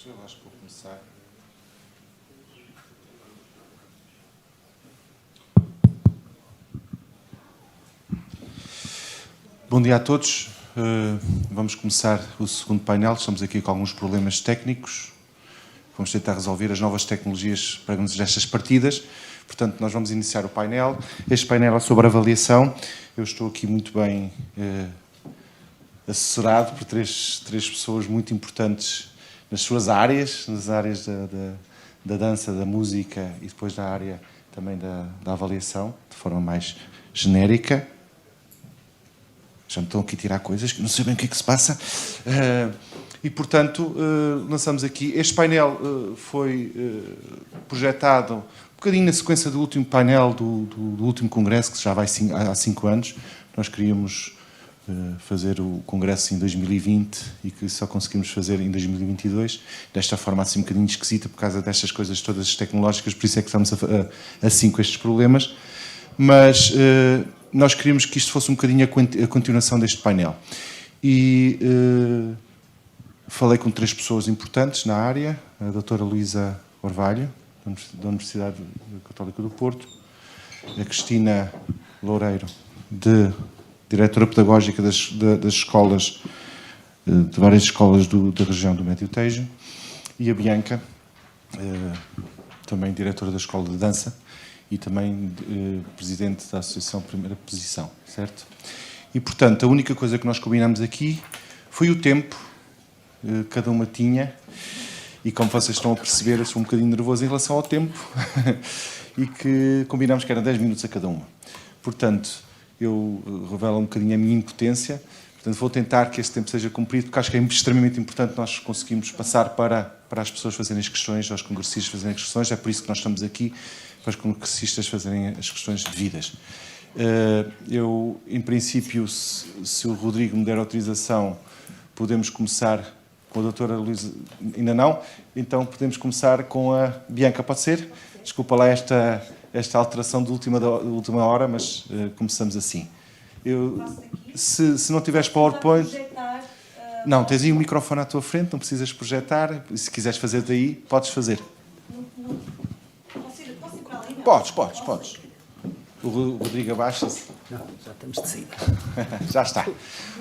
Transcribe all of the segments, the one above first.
Mas eu acho que vou começar. Bom dia a todos. Vamos começar o segundo painel. Estamos aqui com alguns problemas técnicos. Vamos tentar resolver as novas tecnologias para destas partidas. Portanto, nós vamos iniciar o painel. Este painel é sobre avaliação. Eu estou aqui muito bem assessorado por três pessoas muito importantes nas suas áreas, nas áreas da dança, da música e depois da área também da avaliação, de forma mais genérica. Já me estão aqui a tirar coisas que não sei bem o que é que se passa. E, portanto, lançamos aqui. Este painel foi projetado um bocadinho na sequência do último painel do último congresso, que já vai há 5 anos. Nós queríamos fazer o congresso em 2020 e que só conseguimos fazer em 2022, desta forma assim um bocadinho esquisita por causa destas coisas todas tecnológicas, por isso é que estamos assim com estes problemas. Mas nós queríamos que isto fosse um bocadinho a continuação deste painel. E falei com 3 pessoas importantes na área, a doutora Luísa Orvalho, da Universidade Católica do Porto, a Cristina Loureiro, diretora pedagógica das escolas, de várias escolas da região do Médio Tejo, e a Bianca, também diretora da Escola de Dança e também presidente da Associação Primeira Posição, certo? E, portanto, a única coisa que nós combinamos aqui foi o tempo que cada uma tinha, e como vocês estão a perceber, eu sou um bocadinho nervoso em relação ao tempo, e que combinamos que eram 10 minutos a cada uma. Portanto, eu revelo um bocadinho a minha impotência, portanto vou tentar que esse tempo seja cumprido, porque acho que é extremamente importante nós conseguirmos passar para as pessoas fazerem as questões, aos congressistas fazerem as questões, é por isso que nós estamos aqui, para os congressistas fazerem as questões devidas. Eu, em princípio, se o Rodrigo me der autorização, podemos começar com a doutora Luísa, ainda não, então podemos começar com a Bianca, pode ser? Desculpa lá esta alteração de última hora, mas começamos assim. Se não tiveres PowerPoint... Não, tens aí um microfone à tua frente, não precisas projetar. Se quiseres fazer daí, podes fazer. Posso ir para ali? Podes. O Rodrigo abaixa-se. Não, já estamos de saída. Já está.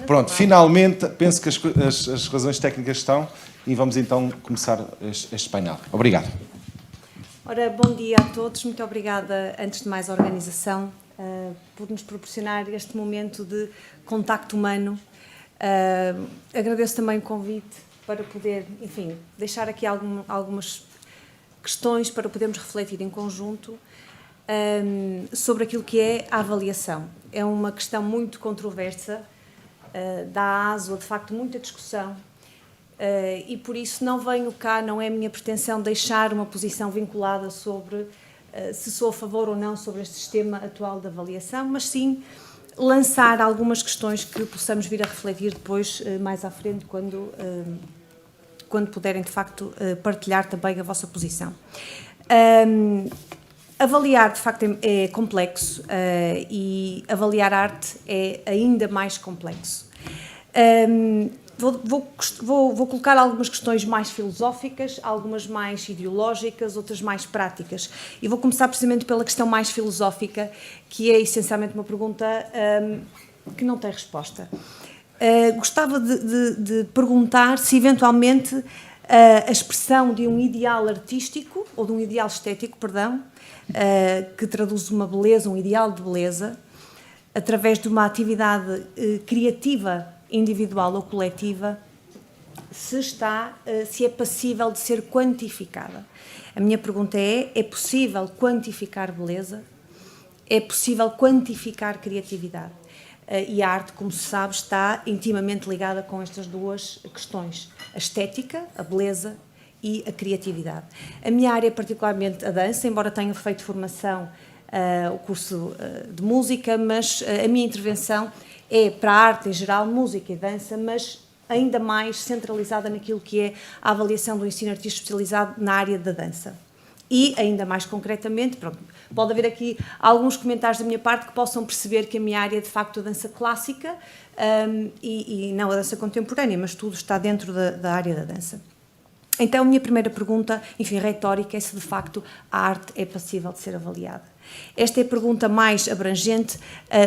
Pronto, finalmente, penso que as razões técnicas estão e vamos então começar este painel. Obrigado. Ora, bom dia a todos. Muito obrigada, antes de mais, à organização por nos proporcionar este momento de contacto humano. Agradeço também o convite para poder, enfim, deixar aqui algumas questões para podermos refletir em conjunto sobre aquilo que é a avaliação. É uma questão muito controversa, dá aso a, de facto, muita discussão. E por isso não venho cá, não é a minha pretensão deixar uma posição vinculada sobre se sou a favor ou não sobre este sistema atual de avaliação, mas sim lançar algumas questões que possamos vir a refletir depois, mais à frente, quando puderem de facto partilhar também a vossa posição. Avaliar de facto é complexo e avaliar arte é ainda mais complexo. Vou colocar algumas questões mais filosóficas, algumas mais ideológicas, outras mais práticas. E vou começar precisamente pela questão mais filosófica, que é essencialmente uma pergunta que não tem resposta. Gostava de perguntar se eventualmente a expressão de um ideal artístico, ou de um ideal estético, perdão, que traduz uma beleza, um ideal de beleza, através de uma atividade criativa individual ou coletiva, se é passível de ser quantificada. A minha pergunta é possível quantificar beleza? É possível quantificar criatividade? E a arte, como se sabe, está intimamente ligada com estas duas questões: a estética, a beleza e a criatividade. A minha área é particularmente a dança, embora tenha feito formação, o curso de música, mas a minha intervenção é para a arte em geral, música e dança, mas ainda mais centralizada naquilo que é a avaliação do ensino artístico especializado na área da dança. E, ainda mais concretamente, pronto, pode haver aqui alguns comentários da minha parte que possam perceber que a minha área é, de facto, a dança clássica e não a dança contemporânea, mas tudo está dentro da área da dança. Então, a minha primeira pergunta, enfim, retórica, é se de facto a arte é passível de ser avaliada. Esta é a pergunta mais abrangente,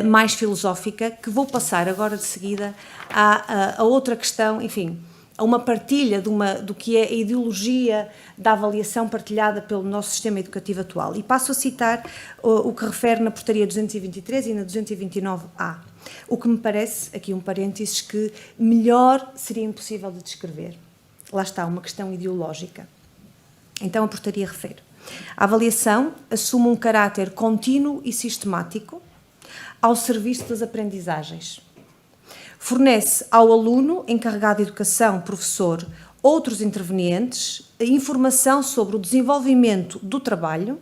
mais filosófica, que vou passar agora de seguida a outra questão, enfim, a uma partilha do que é a ideologia da avaliação partilhada pelo nosso sistema educativo atual. E passo a citar o que refere na portaria 223 e na 229A. O que me parece, aqui um parênteses, que melhor seria impossível de descrever. Lá está, uma questão ideológica. Então, a portaria refere: a avaliação assume um caráter contínuo e sistemático ao serviço das aprendizagens. Fornece ao aluno, encarregado de educação, professor, outros intervenientes, a informação sobre o desenvolvimento do trabalho,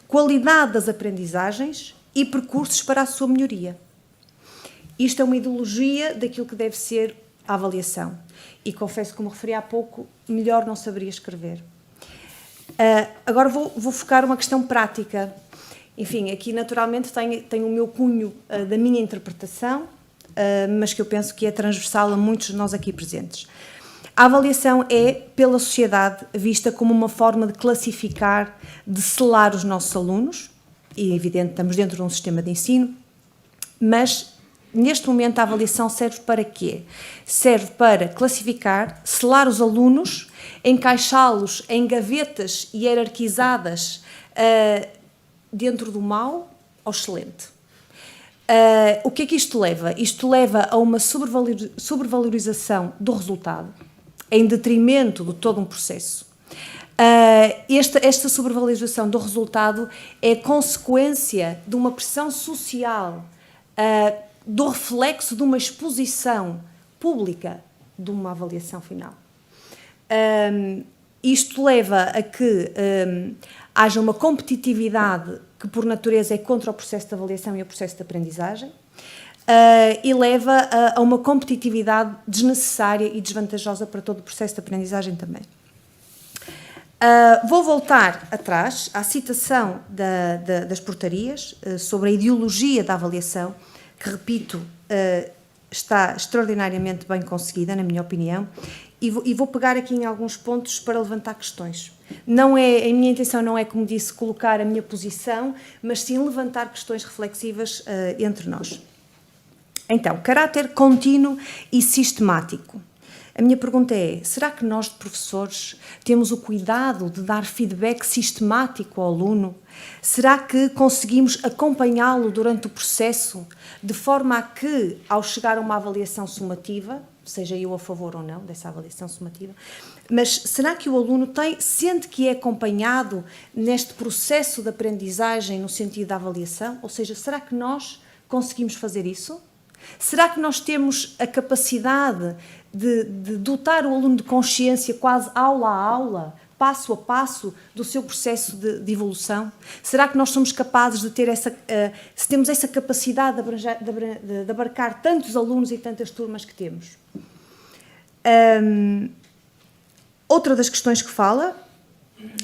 qualidade das aprendizagens e percursos para a sua melhoria. Isto é uma ideologia daquilo que deve ser a avaliação. E confesso que, como referi há pouco, melhor não saberia escrever. Agora vou focar uma questão prática. Enfim, aqui naturalmente tenho o meu cunho da minha interpretação, mas que eu penso que é transversal a muitos de nós aqui presentes. A avaliação é, pela sociedade, vista como uma forma de classificar, de selar os nossos alunos, e é evidente, estamos dentro de um sistema de ensino, mas neste momento a avaliação serve para quê? Serve para classificar, selar os alunos, encaixá-los em gavetas hierarquizadas dentro do mau ao excelente. O que é que isto leva? Isto leva a uma sobrevalorização do resultado, em detrimento de todo um processo. Esta sobrevalorização do resultado é consequência de uma pressão social, do reflexo de uma exposição pública de uma avaliação final. Isto leva a que haja uma competitividade que, por natureza, é contra o processo de avaliação e o processo de aprendizagem, e leva a uma competitividade desnecessária e desvantajosa para todo o processo de aprendizagem também. Vou voltar atrás à citação das portarias sobre a ideologia da avaliação, que, repito, está extraordinariamente bem conseguida, na minha opinião, e vou pegar aqui em alguns pontos para levantar questões. A minha intenção não é, como disse, colocar a minha posição, mas sim levantar questões reflexivas entre nós. Então, caráter contínuo e sistemático. A minha pergunta é: será que nós, professores, temos o cuidado de dar feedback sistemático ao aluno? Será que conseguimos acompanhá-lo durante o processo, de forma a que, ao chegar a uma avaliação sumativa, seja eu a favor ou não dessa avaliação sumativa, mas será que o aluno sente que é acompanhado neste processo de aprendizagem no sentido da avaliação? Ou seja, será que nós conseguimos fazer isso? Será que nós temos a capacidade de dotar o aluno de consciência quase aula a aula, passo a passo, do seu processo de evolução? Será que nós somos capazes de ter se temos essa capacidade de abarcar tantos alunos e tantas turmas que temos? Outra das questões que fala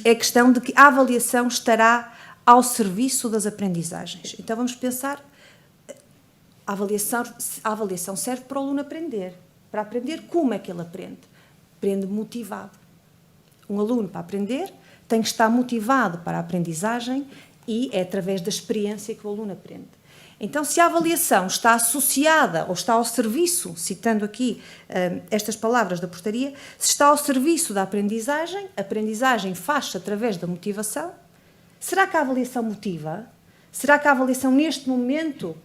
é a questão de que a avaliação estará ao serviço das aprendizagens. Então vamos pensar: a avaliação serve para o aluno aprender. Para aprender, como é que ele aprende? Aprende motivado. Um aluno, para aprender, tem que estar motivado para a aprendizagem, e é através da experiência que o aluno aprende. Então, se a avaliação está associada ou está ao serviço, citando aqui estas palavras da portaria, se está ao serviço da aprendizagem, a aprendizagem faz-se através da motivação. Será que a avaliação motiva? Será que a avaliação, neste momento,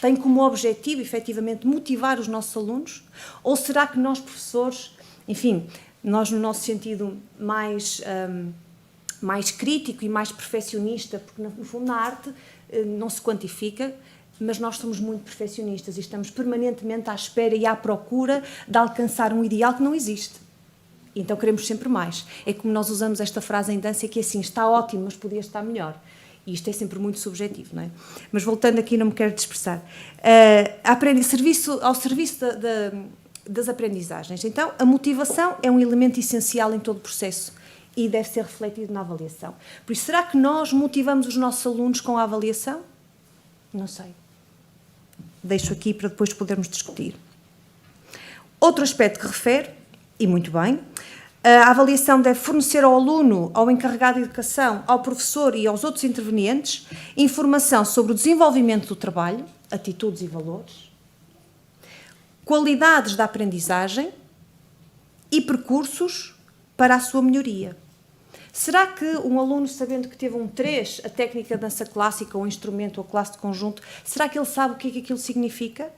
tem como objetivo, efetivamente, motivar os nossos alunos? Ou será que nós, professores, enfim, nós no nosso sentido mais crítico e mais perfeccionista, porque no fundo na arte não se quantifica, mas nós somos muito perfeccionistas e estamos permanentemente à espera e à procura de alcançar um ideal que não existe. Então queremos sempre mais. É como nós usamos esta frase em dança, que é assim: está ótimo, mas podia estar melhor. E isto é sempre muito subjetivo, não é? Mas voltando aqui, não me quero dispersar. Ao serviço das aprendizagens. Então, a motivação é um elemento essencial em todo o processo e deve ser refletido na avaliação. Por isso, será que nós motivamos os nossos alunos com a avaliação? Não sei. Deixo aqui para depois podermos discutir. Outro aspecto que refere, e muito bem, A avaliação deve fornecer ao aluno, ao encarregado de educação, ao professor e aos outros intervenientes informação sobre o desenvolvimento do trabalho, atitudes e valores, qualidades da aprendizagem e percursos para a sua melhoria. Será que um aluno, sabendo que teve um 3, a técnica de dança clássica, ou instrumento, ou classe de conjunto, será que ele sabe o que é que aquilo significa?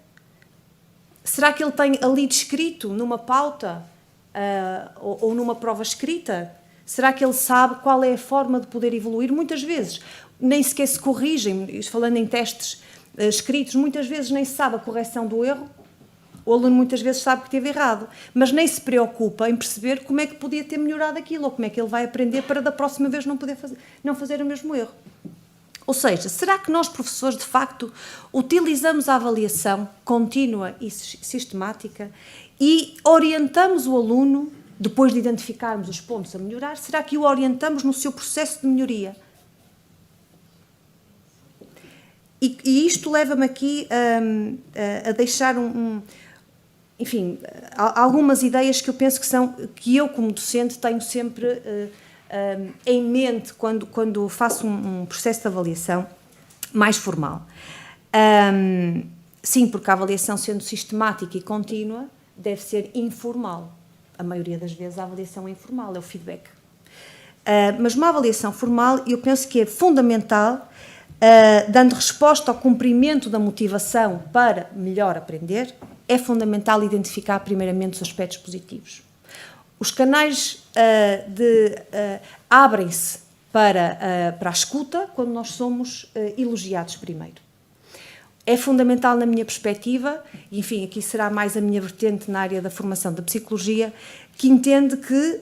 Será que ele tem ali descrito numa pauta ou numa prova escrita? Será que ele sabe qual é a forma de poder evoluir? Muitas vezes nem sequer se corrigem, falando em testes escritos, muitas vezes nem se sabe a correção do erro. O aluno muitas vezes sabe que esteve errado, mas nem se preocupa em perceber como é que podia ter melhorado aquilo, ou como é que ele vai aprender para da próxima vez não fazer o mesmo erro. Ou seja, será que nós, professores, de facto, utilizamos a avaliação contínua e sistemática e orientamos o aluno, depois de identificarmos os pontos a melhorar, será que o orientamos no seu processo de melhoria? E isto leva-me aqui a deixar enfim, algumas ideias que eu penso que eu, como docente, tenho sempre em mente quando faço um processo de avaliação mais formal. Sim, porque a avaliação, sendo sistemática e contínua, deve ser informal. A maioria das vezes a avaliação é informal, é o feedback. Mas uma avaliação formal, eu penso que é fundamental, dando resposta ao cumprimento da motivação para melhor aprender, é fundamental identificar primeiramente os aspectos positivos. Os canais abrem-se para a escuta quando nós somos elogiados primeiro. É fundamental na minha perspectiva, e enfim, aqui será mais a minha vertente na área da formação da psicologia, que entende que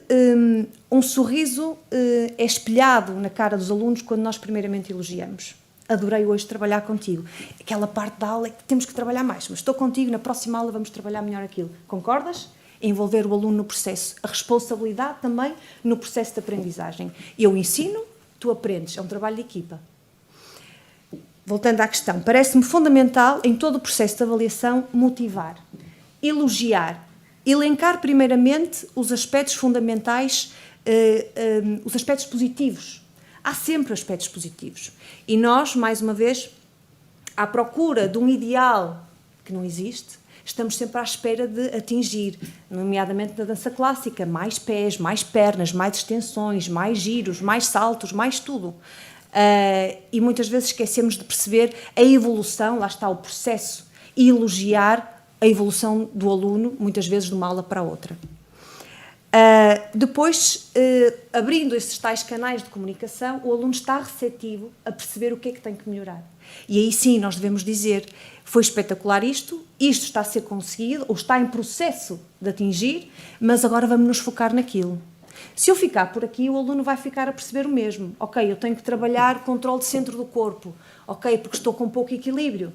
um sorriso é espelhado na cara dos alunos quando nós primeiramente elogiamos. Adorei hoje trabalhar contigo. Aquela parte da aula é que temos que trabalhar mais, mas estou contigo, na próxima aula vamos trabalhar melhor aquilo. Concordas? Envolver o aluno no processo. A responsabilidade também no processo de aprendizagem. Eu ensino, tu aprendes. É um trabalho de equipa. Voltando à questão, parece-me fundamental, em todo o processo de avaliação, motivar, elogiar, elencar primeiramente os aspectos fundamentais, os aspectos positivos. Há sempre aspectos positivos. E nós, mais uma vez, à procura de um ideal que não existe, estamos sempre à espera de atingir, nomeadamente na dança clássica, mais pés, mais pernas, mais extensões, mais giros, mais saltos, mais tudo. E muitas vezes esquecemos de perceber a evolução, lá está o processo, e elogiar a evolução do aluno, muitas vezes de uma aula para a outra. Depois, abrindo esses tais canais de comunicação, o aluno está receptivo a perceber o que é que tem que melhorar. E aí sim nós devemos dizer, foi espetacular isto está a ser conseguido, ou está em processo de atingir, mas agora vamos nos focar naquilo. Se eu ficar por aqui, o aluno vai ficar a perceber o mesmo. Ok, eu tenho que trabalhar controle de centro do corpo. Ok, porque estou com pouco equilíbrio.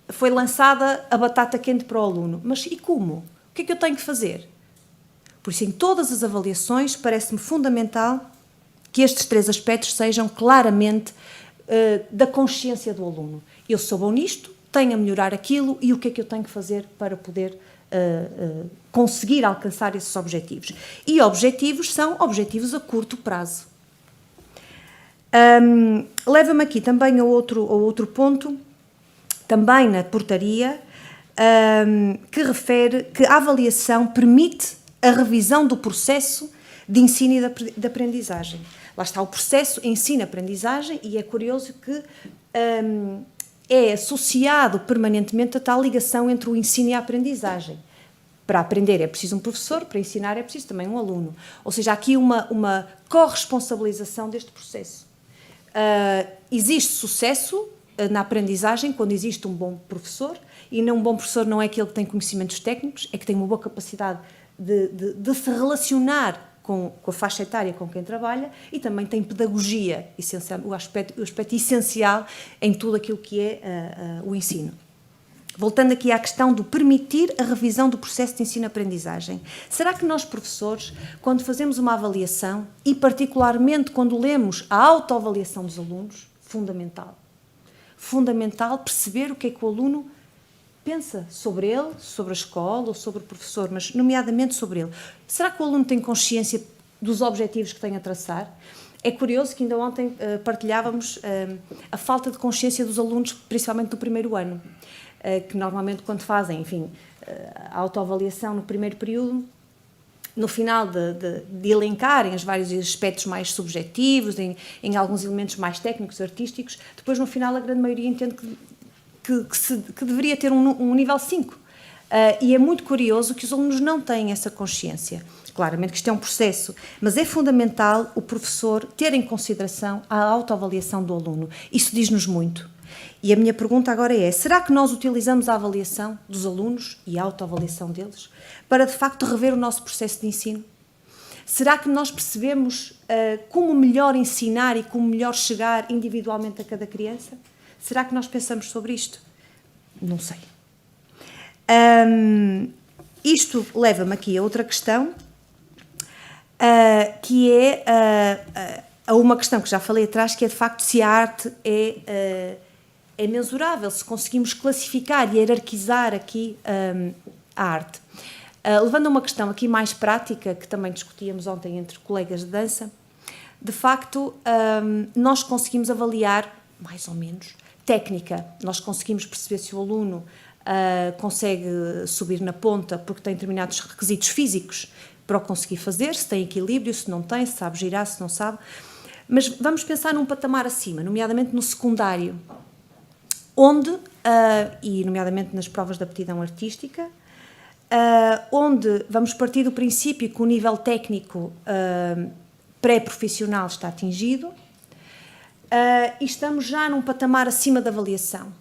Foi lançada a batata quente para o aluno. Mas e como? O que é que eu tenho que fazer? Por isso, em todas as avaliações, parece-me fundamental que estes 3 aspectos sejam claramente da consciência do aluno. Eu sou bom nisto, tenho a melhorar aquilo e o que é que eu tenho que fazer para poder conseguir alcançar esses objetivos. E objetivos são objetivos a curto prazo. Leva-me aqui também a outro ponto, também na portaria, que refere que a avaliação permite a revisão do processo de ensino e de aprendizagem. Lá está o processo ensino-aprendizagem e é curioso que é associado permanentemente a tal ligação entre o ensino e a aprendizagem. Para aprender é preciso um professor, para ensinar é preciso também um aluno. Ou seja, há aqui uma corresponsabilização deste processo. Existe sucesso na aprendizagem quando existe um bom professor, e um bom professor não é aquele que tem conhecimentos técnicos, é que tem uma boa capacidade de se relacionar com a faixa etária com quem trabalha e também tem pedagogia, o aspecto essencial em tudo aquilo que é o ensino. Voltando aqui à questão do permitir a revisão do processo de ensino-aprendizagem. Será que nós, professores, quando fazemos uma avaliação, e particularmente quando lemos a autoavaliação dos alunos, fundamental perceber o que é que o aluno pensa sobre ele, sobre a escola ou sobre o professor, mas nomeadamente sobre ele. Será que o aluno tem consciência dos objetivos que tem a traçar? É curioso que ainda ontem partilhávamos a falta de consciência dos alunos, principalmente do primeiro ano, que normalmente quando fazem, enfim, a autoavaliação no primeiro período, no final de elencarem os vários aspectos mais subjetivos, em alguns elementos mais técnicos, artísticos, depois no final a grande maioria entende que deveria ter um nível 5. E é muito curioso que os alunos não têm essa consciência. Claramente que isto é um processo, mas é fundamental o professor ter em consideração a autoavaliação do aluno. Isso diz-nos muito. E a minha pergunta agora é, será que nós utilizamos a avaliação dos alunos e a autoavaliação deles para, de facto, rever o nosso processo de ensino? Será que nós percebemos como melhor ensinar e como melhor chegar individualmente a cada criança? Será que nós pensamos sobre isto? Não sei. Isto leva-me aqui a outra questão, que é a uma questão que já falei atrás, que é de facto se a arte é mensurável, se conseguimos classificar e hierarquizar aqui a arte. Levando a uma questão aqui mais prática, que também discutíamos ontem entre colegas de dança, de facto nós conseguimos avaliar, mais ou menos, técnica. Nós conseguimos perceber se o aluno consegue subir na ponta porque tem determinados requisitos físicos para o conseguir fazer, se tem equilíbrio, se não tem, se sabe girar, se não sabe. Mas vamos pensar num patamar acima, nomeadamente no secundário, onde, e nomeadamente nas provas de aptidão artística, onde vamos partir do princípio que o nível técnico pré-profissional está atingido, e estamos já num patamar acima da avaliação.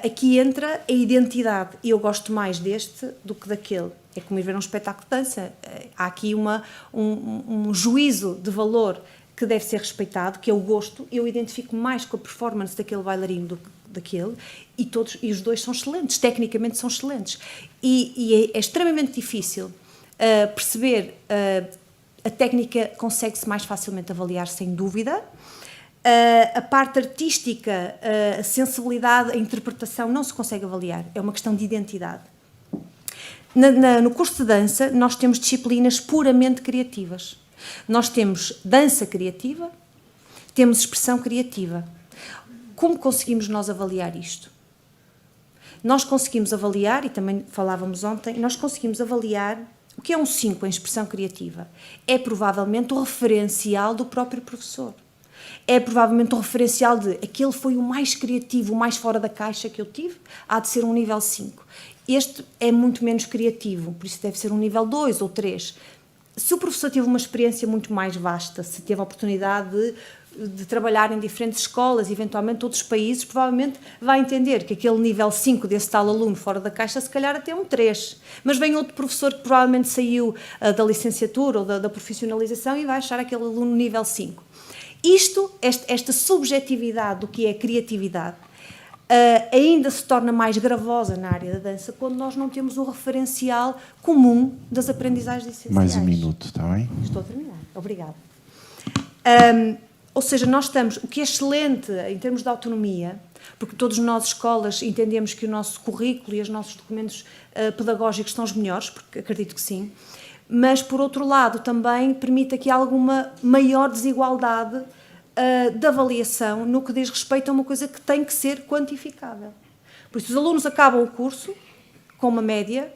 Aqui entra a identidade, e eu gosto mais deste do que daquele. É como ir ver um espetáculo de dança. Há aqui um juízo de valor que deve ser respeitado, que é o gosto. Eu identifico mais com a performance daquele bailarino do que daquele, e os dois são excelentes, tecnicamente são excelentes. E é extremamente difícil perceber, a técnica consegue-se mais facilmente avaliar, sem dúvida. A parte artística, a sensibilidade, a interpretação não se consegue avaliar, é uma questão de identidade. No curso de dança nós temos disciplinas puramente criativas. Nós temos dança criativa, temos expressão criativa. Como conseguimos nós avaliar isto? Nós conseguimos avaliar, e também falávamos ontem, nós conseguimos avaliar o que é um 5 em expressão criativa. É provavelmente o referencial do próprio professor. É provavelmente o referencial de aquele foi o mais criativo, o mais fora da caixa que eu tive, há de ser um nível 5. Este é muito menos criativo, por isso deve ser um nível 2 ou 3. Se o professor teve uma experiência muito mais vasta, se teve a oportunidade de trabalhar em diferentes escolas, eventualmente outros países, provavelmente vai entender que aquele nível 5 desse tal aluno fora da caixa, se calhar até um 3. Mas vem outro professor que provavelmente saiu da licenciatura ou da profissionalização e vai achar aquele aluno nível 5. Esta subjetividade do que é criatividade, ainda se torna mais gravosa na área da dança quando nós não temos um referencial comum das aprendizagens essenciais. Mais um minuto, está bem? Estou a terminar, obrigada. Ou seja, nós estamos, o que é excelente em termos de autonomia, porque todos nós, escolas, entendemos que o nosso currículo e os nossos documentos pedagógicos são os melhores, porque acredito que sim, mas, por outro lado, também permite aqui alguma maior desigualdade de avaliação no que diz respeito a uma coisa que tem que ser quantificável. Por isso, os alunos acabam o curso com uma média,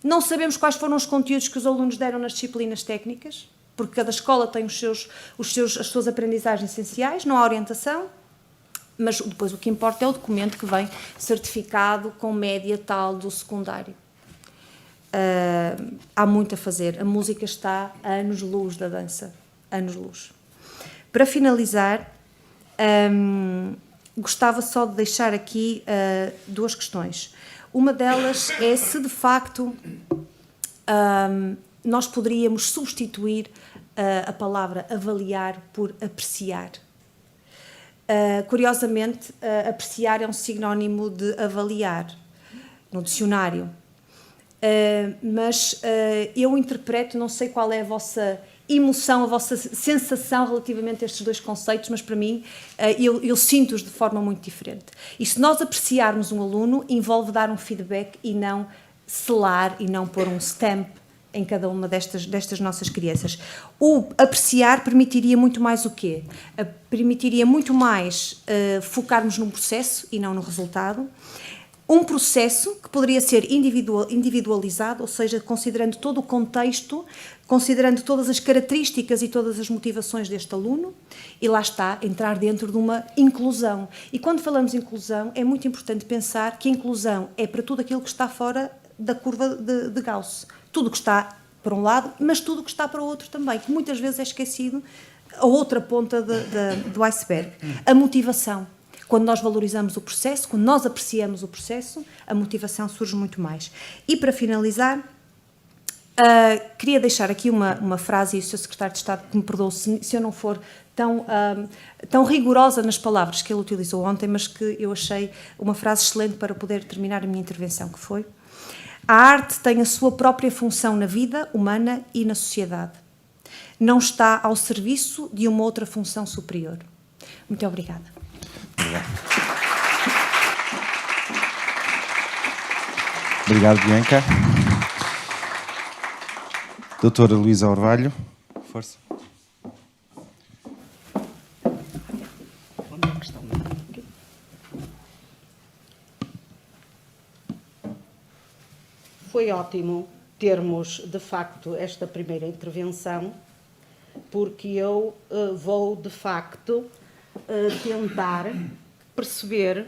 não sabemos quais foram os conteúdos que os alunos deram nas disciplinas técnicas, porque cada escola tem as suas aprendizagens essenciais, não há orientação, mas depois o que importa é o documento que vem certificado com média tal do secundário. Há muito a fazer. A música está a anos-luz da dança. Anos-luz. Para finalizar, gostava só de deixar aqui duas questões. Uma delas é se, de facto, nós poderíamos substituir a palavra avaliar por apreciar. Curiosamente, apreciar é um sinónimo de avaliar, no dicionário. Mas eu interpreto, não sei qual é a vossa emoção, a vossa sensação relativamente a estes dois conceitos, mas para mim eu sinto-os de forma muito diferente. E se nós apreciarmos um aluno, envolve dar um feedback e não selar e não pôr um stamp em cada uma destas nossas crianças. O apreciar permitiria muito mais o quê? Permitiria muito mais focarmos num processo e não no resultado. Um processo que poderia ser individualizado, ou seja, considerando todo o contexto, considerando todas as características e todas as motivações deste aluno, e lá está, entrar dentro de uma inclusão. E quando falamos em inclusão, é muito importante pensar que a inclusão é para tudo aquilo que está fora da curva de Gauss. Tudo que está para um lado, mas tudo que está para o outro também, que muitas vezes é esquecido, a outra ponta do iceberg. A motivação. Quando nós valorizamos o processo, quando nós apreciamos o processo, a motivação surge muito mais. E para finalizar, queria deixar aqui uma frase, e o Sr. Secretário de Estado que me perdoe se eu não for tão rigorosa nas palavras que ele utilizou ontem, mas que eu achei uma frase excelente para poder terminar a minha intervenção, que foi: a arte tem a sua própria função na vida humana e na sociedade. Não está ao serviço de uma outra função superior. Muito obrigada. Obrigado, Bianca. Doutora Luísa Orvalho, força. Foi ótimo termos, de facto, esta primeira intervenção, porque eu vou, de facto, tentar perceber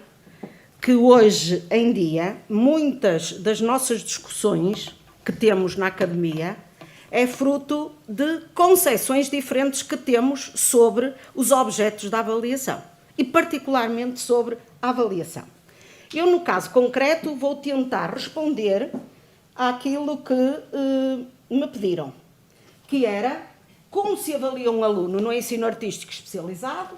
que hoje em dia muitas das nossas discussões que temos na academia é fruto de concepções diferentes que temos sobre os objetos da avaliação e particularmente sobre a avaliação. Eu, no caso concreto, vou tentar responder àquilo que me pediram, que era como se avalia um aluno no ensino artístico especializado,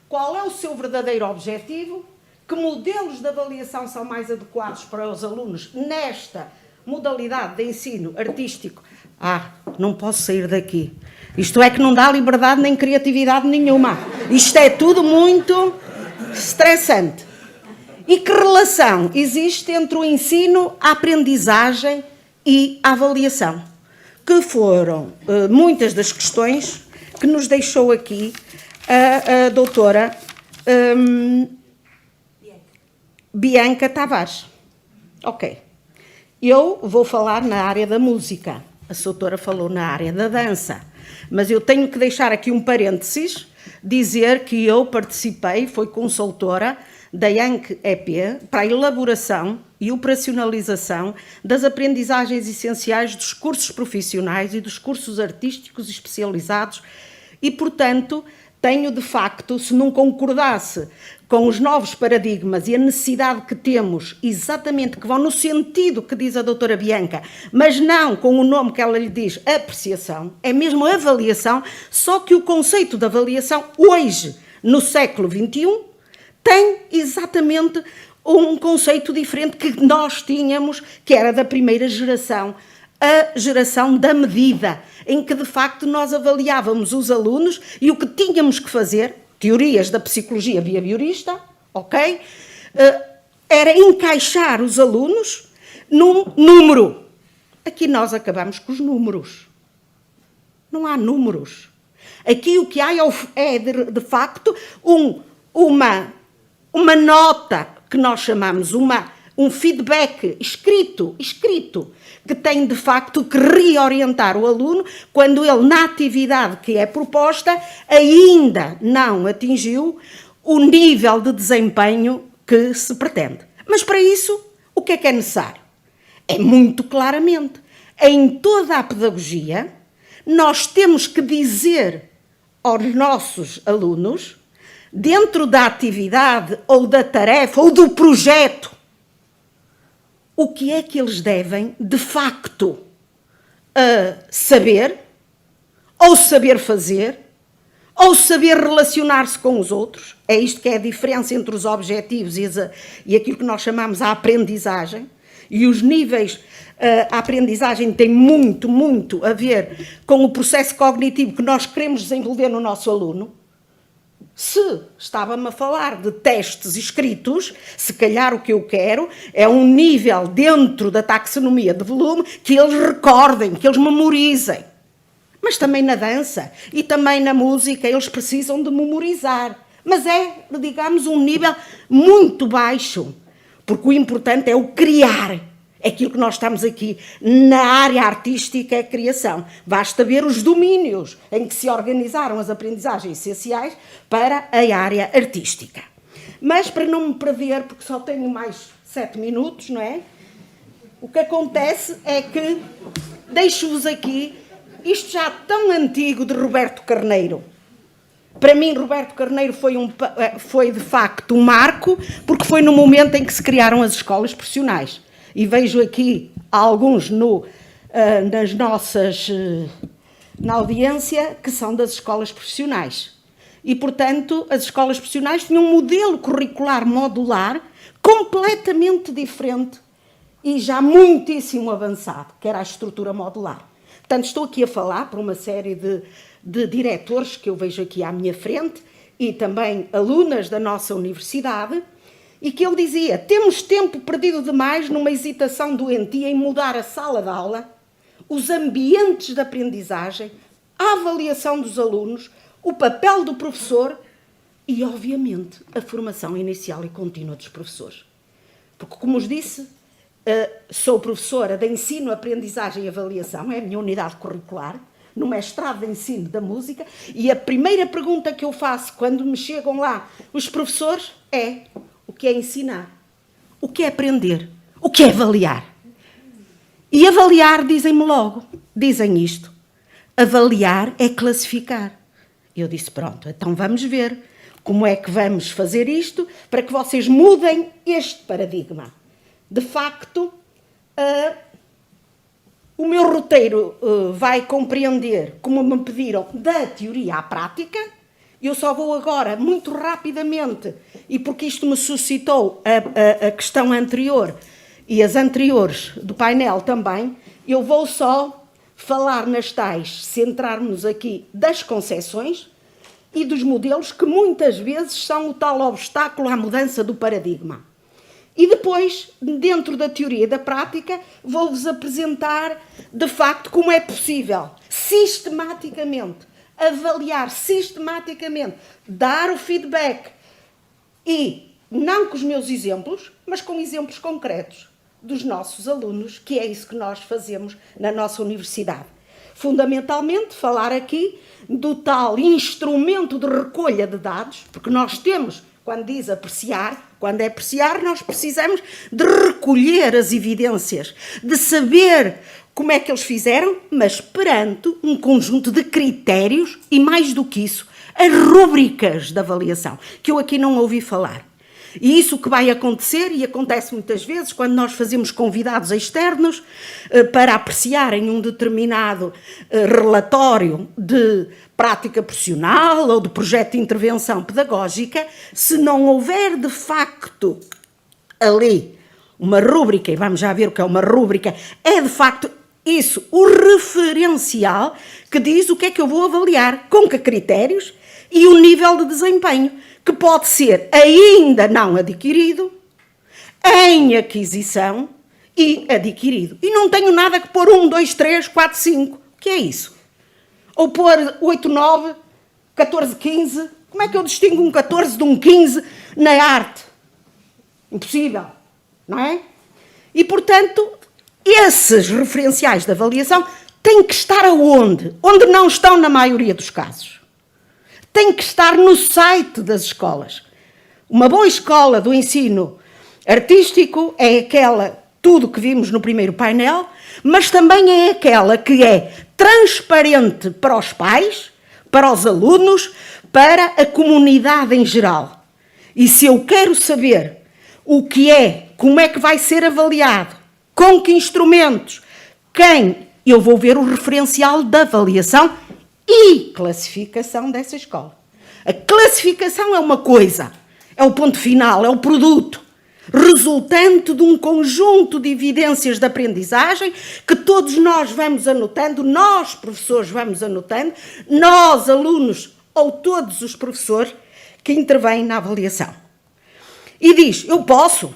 qual é o seu verdadeiro objetivo, que modelos de avaliação são mais adequados para os alunos nesta modalidade de ensino artístico. Não posso sair daqui. Isto é que não dá liberdade nem criatividade nenhuma. Isto é tudo muito estressante. E que relação existe entre o ensino, a aprendizagem e a avaliação? Que foram muitas das questões que nos deixou aqui a doutora Bianca Tavares. Ok. Eu vou falar na área da música. A doutora falou na área da dança. Mas eu tenho que deixar aqui um parênteses, dizer que eu participei, fui consultora da IANC-EP para a elaboração e operacionalização das aprendizagens essenciais dos cursos profissionais e dos cursos artísticos especializados e, portanto, tenho, de facto, se não concordasse com os novos paradigmas e a necessidade que temos, exatamente, que vão no sentido que diz a doutora Bianca, mas não com o nome que ela lhe diz, apreciação, é mesmo avaliação, só que o conceito de avaliação, hoje, no século XXI, tem exatamente um conceito diferente que nós tínhamos, que era da primeira geração, a geração da medida, em que de facto nós avaliávamos os alunos e o que tínhamos que fazer, teorias da psicologia behaviorista, ok? Era encaixar os alunos num número. Aqui nós acabamos com os números. Não há números. Aqui o que há é de facto, uma nota que nós chamamos, um feedback escrito, que tem de facto que reorientar o aluno quando ele, na atividade que é proposta, ainda não atingiu o nível de desempenho que se pretende. Mas para isso, o que é necessário? É muito claramente, em toda a pedagogia, nós temos que dizer aos nossos alunos, dentro da atividade ou da tarefa ou do projeto, o que é que eles devem, de facto, saber, ou saber fazer, ou saber relacionar-se com os outros. É isto que é a diferença entre os objetivos e aquilo que nós chamamos a aprendizagem. e os níveis, a aprendizagem tem muito, muito a ver com o processo cognitivo que nós queremos desenvolver no nosso aluno. Se estava-me a falar de testes escritos, se calhar o que eu quero é um nível dentro da taxonomia de volume que eles recordem, que eles memorizem. Mas também na dança e também na música eles precisam de memorizar. Mas é, digamos, um nível muito baixo, porque o importante é o criar. É aquilo que nós estamos aqui na área artística, é a criação. Basta ver os domínios em que se organizaram as aprendizagens essenciais para a área artística. Mas para não me perder, porque só tenho mais 7 minutos, não é? O que acontece é que deixo-vos aqui isto já tão antigo de Roberto Carneiro. Para mim, Roberto Carneiro foi de facto um marco, porque foi no momento em que se criaram as escolas profissionais. E vejo aqui alguns na audiência que são das escolas profissionais. E, portanto, as escolas profissionais tinham um modelo curricular modular completamente diferente e já muitíssimo avançado, que era a estrutura modular. Portanto, estou aqui a falar por uma série de diretores que eu vejo aqui à minha frente e também alunas da nossa universidade, e que ele dizia: temos tempo perdido demais numa hesitação doentia em mudar a sala de aula, os ambientes de aprendizagem, a avaliação dos alunos, o papel do professor e, obviamente, a formação inicial e contínua dos professores. Porque, como vos disse, sou professora de ensino, aprendizagem e avaliação, é a minha unidade curricular, no mestrado de ensino da música, e a primeira pergunta que eu faço quando me chegam lá os professores é: o que é ensinar? O que é aprender? O que é avaliar? E avaliar, dizem-me logo, dizem isto: avaliar é classificar. Eu disse: pronto, então vamos ver como é que vamos fazer isto para que vocês mudem este paradigma. De facto, o meu roteiro vai compreender, como me pediram, da teoria à prática. Eu só vou agora, muito rapidamente, e porque isto me suscitou a questão anterior e as anteriores do painel também, eu vou só falar nas tais, centrar-nos aqui das concepções e dos modelos que muitas vezes são o tal obstáculo à mudança do paradigma. E depois, dentro da teoria e da prática, vou-vos apresentar, de facto, como é possível, sistematicamente, avaliar sistematicamente, dar o feedback e, não com os meus exemplos, mas com exemplos concretos dos nossos alunos, que é isso que nós fazemos na nossa universidade. Fundamentalmente, falar aqui do tal instrumento de recolha de dados, porque nós temos, quando diz apreciar, quando é apreciar, nós precisamos de recolher as evidências, de saber como é que eles fizeram, mas perante um conjunto de critérios e, mais do que isso, as rúbricas de avaliação, que eu aqui não ouvi falar. E isso que vai acontecer, e acontece muitas vezes, quando nós fazemos convidados externos para apreciarem um determinado relatório de prática profissional ou de projeto de intervenção pedagógica, se não houver de facto ali uma rúbrica, e vamos já ver o que é uma rúbrica, é de facto isso, o referencial que diz o que é que eu vou avaliar, com que critérios e o nível de desempenho, que pode ser ainda não adquirido, em aquisição e adquirido. E não tenho nada que pôr 1, 2, 3, 4, 5. O que é isso? Ou pôr 8, 9, 14, 15. Como é que eu distingo um 14 de um 15 na arte? Impossível, não é? E, portanto, esses referenciais de avaliação têm que estar aonde? Onde não estão na maioria dos casos. Tem que estar no site das escolas. Uma boa escola do ensino artístico é aquela, tudo que vimos no primeiro painel, mas também é aquela que é transparente para os pais, para os alunos, para a comunidade em geral. E se eu quero saber o que é, como é que vai ser avaliado, com que instrumentos, quem, eu vou ver o referencial da avaliação e classificação dessa escola. A classificação é uma coisa, é o ponto final, é o produto. resultante de um conjunto de evidências de aprendizagem que todos nós vamos anotando, nós, professores, vamos anotando, nós, alunos, ou todos os professores que intervêm na avaliação. E diz, eu posso?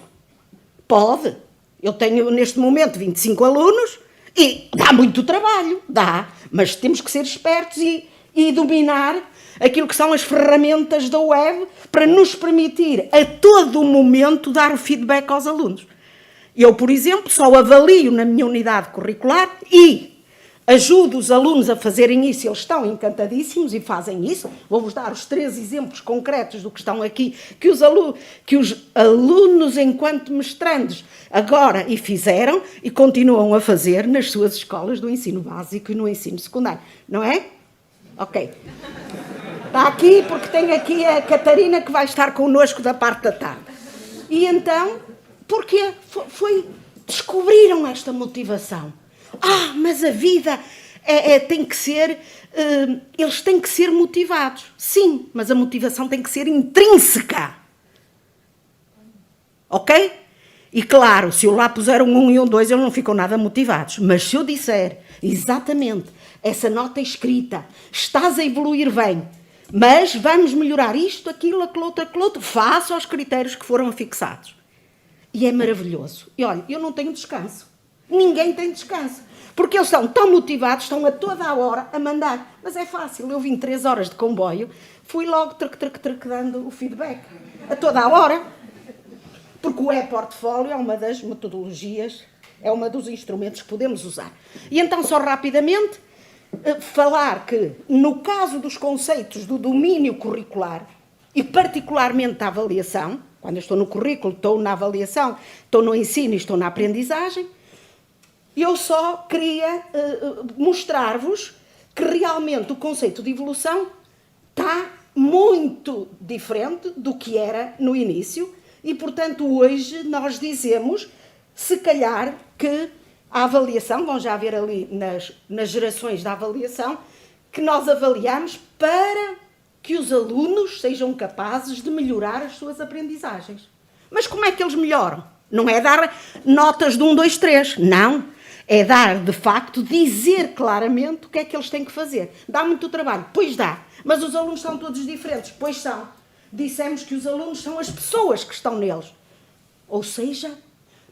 Pode. Eu tenho, neste momento, 25 alunos e dá muito trabalho, dá, mas temos que ser espertos e dominar aquilo que são as ferramentas da web para nos permitir a todo momento dar o feedback aos alunos. Eu, por exemplo, só avalio na minha unidade curricular e ajudo os alunos a fazerem isso, eles estão encantadíssimos e fazem isso. Vou-vos dar os 3 exemplos concretos do que estão aqui, que os alunos enquanto mestrandos, agora e fizeram e continuam a fazer nas suas escolas do ensino básico e no ensino secundário. Não é? Ok. Está aqui porque tem aqui a Catarina que vai estar connosco da parte da tarde. E então, porquê? Descobriram esta motivação. Mas a vida tem que ser... eles têm que ser motivados. Sim, mas a motivação tem que ser intrínseca. Ok? E claro, se eu lá puser um 1 e um 2, eles não ficam nada motivados. Mas se eu disser exatamente essa nota escrita, estás a evoluir bem, mas vamos melhorar isto, aquilo, aquilo outro, face aos critérios que foram fixados. E é maravilhoso. E olha, eu não tenho descanso. Ninguém tem descanso. Porque eles estão tão motivados, estão a toda a hora a mandar. Mas é fácil, eu vim 3 horas de comboio, fui logo dando o feedback. A toda a hora. Porque o e-portfólio é uma das metodologias, é um dos instrumentos que podemos usar. E então, só rapidamente, falar que, no caso dos conceitos do domínio curricular, e particularmente da avaliação, quando eu estou no currículo, estou na avaliação, estou no ensino e estou na aprendizagem, eu só queria mostrar-vos que realmente o conceito de evolução está muito diferente do que era no início e, portanto, hoje nós dizemos, se calhar, que a avaliação, vão já ver ali nas gerações da avaliação, que nós avaliamos para que os alunos sejam capazes de melhorar as suas aprendizagens. Mas como é que eles melhoram? Não é dar notas de 1, 2, 3, não. É dar, de facto, dizer claramente o que é que eles têm que fazer. Dá muito trabalho? Pois dá. Mas os alunos são todos diferentes? Pois são. Dissemos que os alunos são as pessoas que estão neles. Ou seja,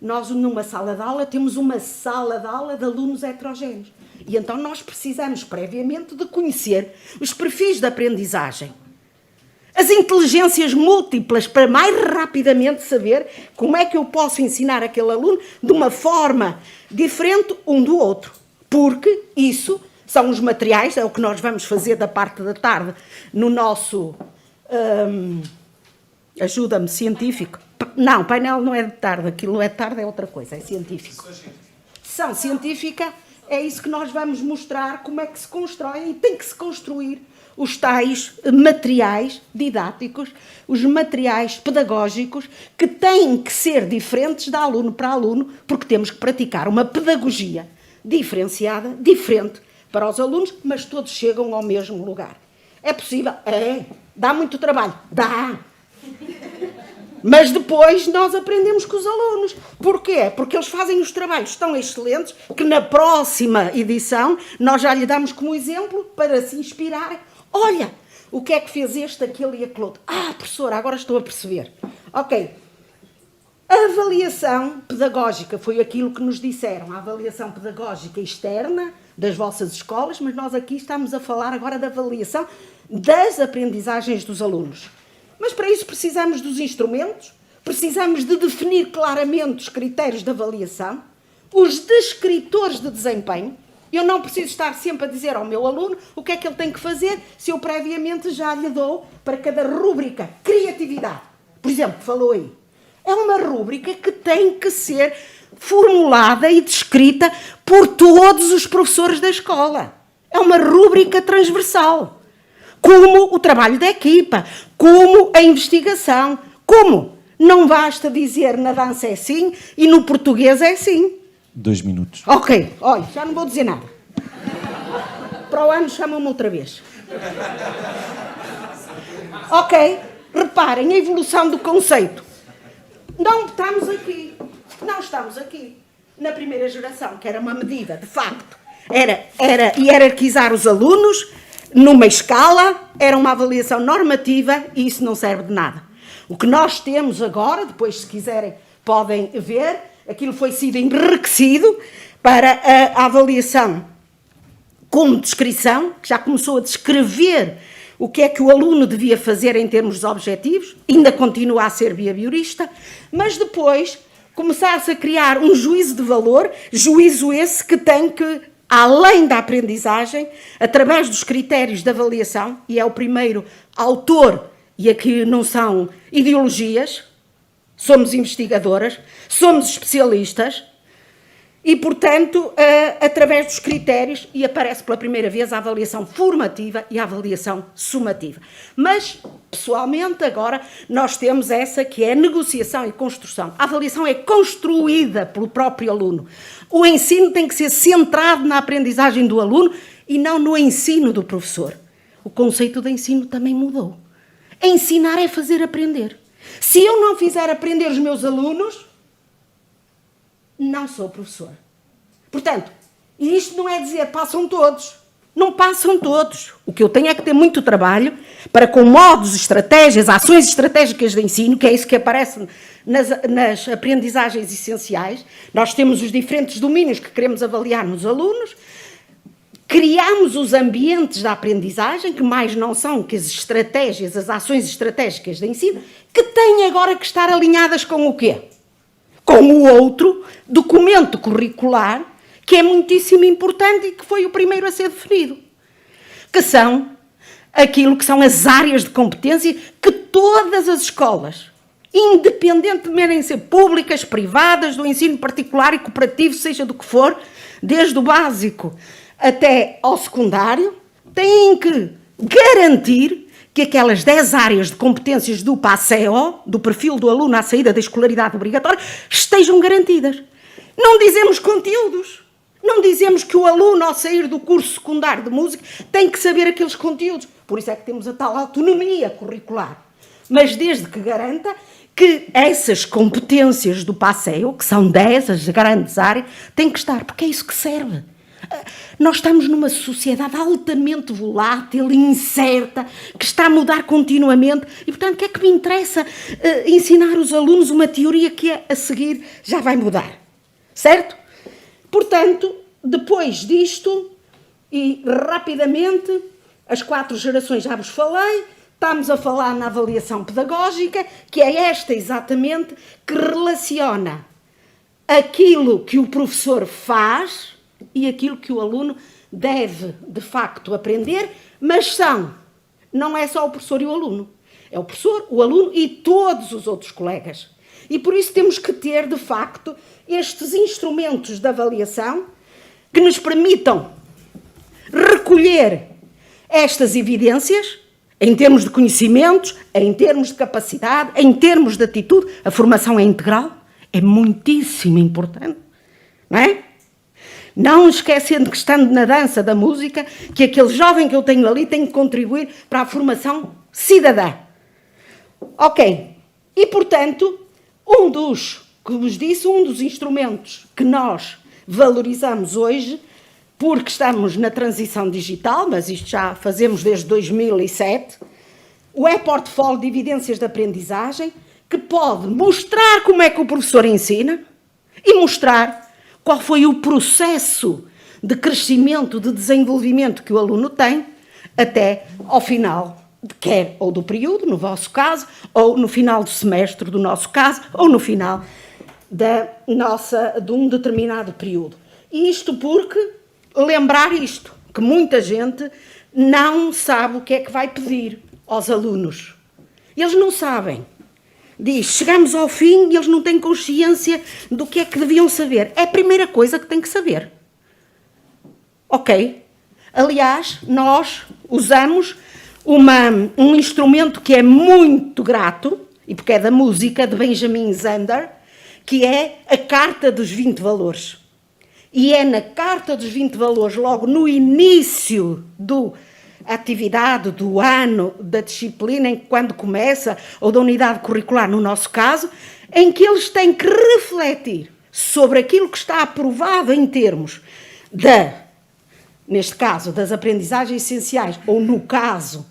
nós numa sala de aula temos uma sala de aula de alunos heterogéneos. E então nós precisamos previamente de conhecer os perfis de aprendizagem. As inteligências múltiplas para mais rapidamente saber como é que eu posso ensinar aquele aluno de uma forma diferente um do outro. Porque isso são os materiais, é o que nós vamos fazer da parte da tarde no nosso ajuda-me científico. Não, painel não é de tarde, aquilo não é de tarde, é outra coisa, é científico. Sessão científica, é isso que nós vamos mostrar, como é que se constrói e tem que se construir os tais materiais didáticos, os materiais pedagógicos, que têm que ser diferentes de aluno para aluno, porque temos que praticar uma pedagogia diferenciada, diferente para os alunos, mas todos chegam ao mesmo lugar. É possível? É. Dá muito trabalho? Dá. Mas depois nós aprendemos com os alunos. Porquê? Porque eles fazem os trabalhos tão excelentes que na próxima edição nós já lhe damos como exemplo para se inspirar. Olha, o que é que fez este, aquele e aquele outro? Professora, agora estou a perceber. Ok. A avaliação pedagógica foi aquilo que nos disseram. A avaliação pedagógica externa das vossas escolas, mas nós aqui estamos a falar agora da avaliação das aprendizagens dos alunos. Mas para isso precisamos dos instrumentos, precisamos de definir claramente os critérios de avaliação, os descritores de desempenho. Eu não preciso estar sempre a dizer ao meu aluno o que é que ele tem que fazer, se eu previamente já lhe dou para cada rúbrica criatividade. Por exemplo, falou aí. É uma rúbrica que tem que ser formulada e descrita por todos os professores da escola. É uma rúbrica transversal. Como o trabalho da equipa, como a investigação, como não basta dizer na dança é assim e no português é assim. 2 minutos. Ok, olha, já não vou dizer nada. Para o ano chamam-me outra vez. Ok, reparem a evolução do conceito. Não estamos aqui. Não estamos aqui. Na primeira geração, que era uma medida, de facto, era hierarquizar os alunos numa escala, era uma avaliação normativa e isso não serve de nada. O que nós temos agora, depois se quiserem podem ver, aquilo foi sido enriquecido para a avaliação com descrição, que já começou a descrever o que é que o aluno devia fazer em termos de objetivos, ainda continua a ser behaviorista, mas depois começar-se a criar um juízo de valor, juízo esse que tem que, além da aprendizagem, através dos critérios de avaliação, e é o primeiro autor, e aqui não são ideologias, somos investigadoras, somos especialistas, e, portanto, através dos critérios, e aparece pela primeira vez a avaliação formativa e a avaliação sumativa. Mas, pessoalmente, agora, nós temos essa que é negociação e construção. A avaliação é construída pelo próprio aluno. O ensino tem que ser centrado na aprendizagem do aluno e não no ensino do professor. O conceito de ensino também mudou. Ensinar é fazer aprender. Se eu não fizer aprender os meus alunos, não sou professor. Portanto, e isto não é dizer passam todos. Não passam todos. O que eu tenho é que ter muito trabalho para, com modos, estratégias, ações estratégicas de ensino, que é isso que aparece nas aprendizagens essenciais. Nós temos os diferentes domínios que queremos avaliar nos alunos, criamos os ambientes da aprendizagem, que mais não são que as estratégias, as ações estratégicas de ensino, que têm agora que estar alinhadas com o quê? Com o outro documento curricular, que é muitíssimo importante e que foi o primeiro a ser definido, que são aquilo que são as áreas de competência que todas as escolas, independentemente de ser públicas, privadas, do ensino particular e cooperativo, seja do que for, desde o básico até ao secundário, têm que garantir que aquelas 10 áreas de competências do PASEO, do perfil do aluno à saída da escolaridade obrigatória, estejam garantidas. Não dizemos conteúdos. Não dizemos que o aluno, ao sair do curso secundário de música, tem que saber aqueles conteúdos. Por isso é que temos a tal autonomia curricular. Mas desde que garanta que essas competências do PASEO, que são 10, as grandes áreas, têm que estar, porque é isso que serve. Nós estamos numa sociedade altamente volátil, incerta, que está a mudar continuamente e, portanto, o que é que me interessa ensinar os alunos uma teoria que a seguir já vai mudar, certo? Portanto, depois disto, e rapidamente, as 4 gerações já vos falei, estamos a falar na avaliação pedagógica, que é esta exatamente que relaciona aquilo que o professor faz e aquilo que o aluno deve, de facto, aprender, mas não é só o professor e o aluno, é o professor, o aluno e todos os outros colegas. E por isso temos que ter, de facto, estes instrumentos de avaliação que nos permitam recolher estas evidências em termos de conhecimentos, em termos de capacidade, em termos de atitude. A formação é integral, é muitíssimo importante, não é? Não esquecendo que, estando na dança da música, que aquele jovem que eu tenho ali tem que contribuir para a formação cidadã. Ok. E, portanto, um dos instrumentos que nós valorizamos hoje, porque estamos na transição digital, mas isto já fazemos desde 2007, o e-portfólio de evidências de aprendizagem, que pode mostrar como é que o professor ensina e mostrar qual foi o processo de crescimento, de desenvolvimento que o aluno tem até ao final, quer ou do período, no vosso caso, ou no final do semestre, do nosso caso, ou no final de um determinado período. E isto porque, lembrar isto, que muita gente não sabe o que é que vai pedir aos alunos. Eles não sabem. Diz, chegamos ao fim e eles não têm consciência do que é que deviam saber. É a primeira coisa que têm que saber. Ok? Aliás, nós usamos um instrumento que é muito grato, e porque é da música, de Benjamin Zander, que é a Carta dos 20 Valores. E é na Carta dos 20 Valores, logo no início do a atividade do ano, da disciplina, quando começa, ou da unidade curricular, no nosso caso, em que eles têm que refletir sobre aquilo que está aprovado em termos neste caso, das aprendizagens essenciais, ou no caso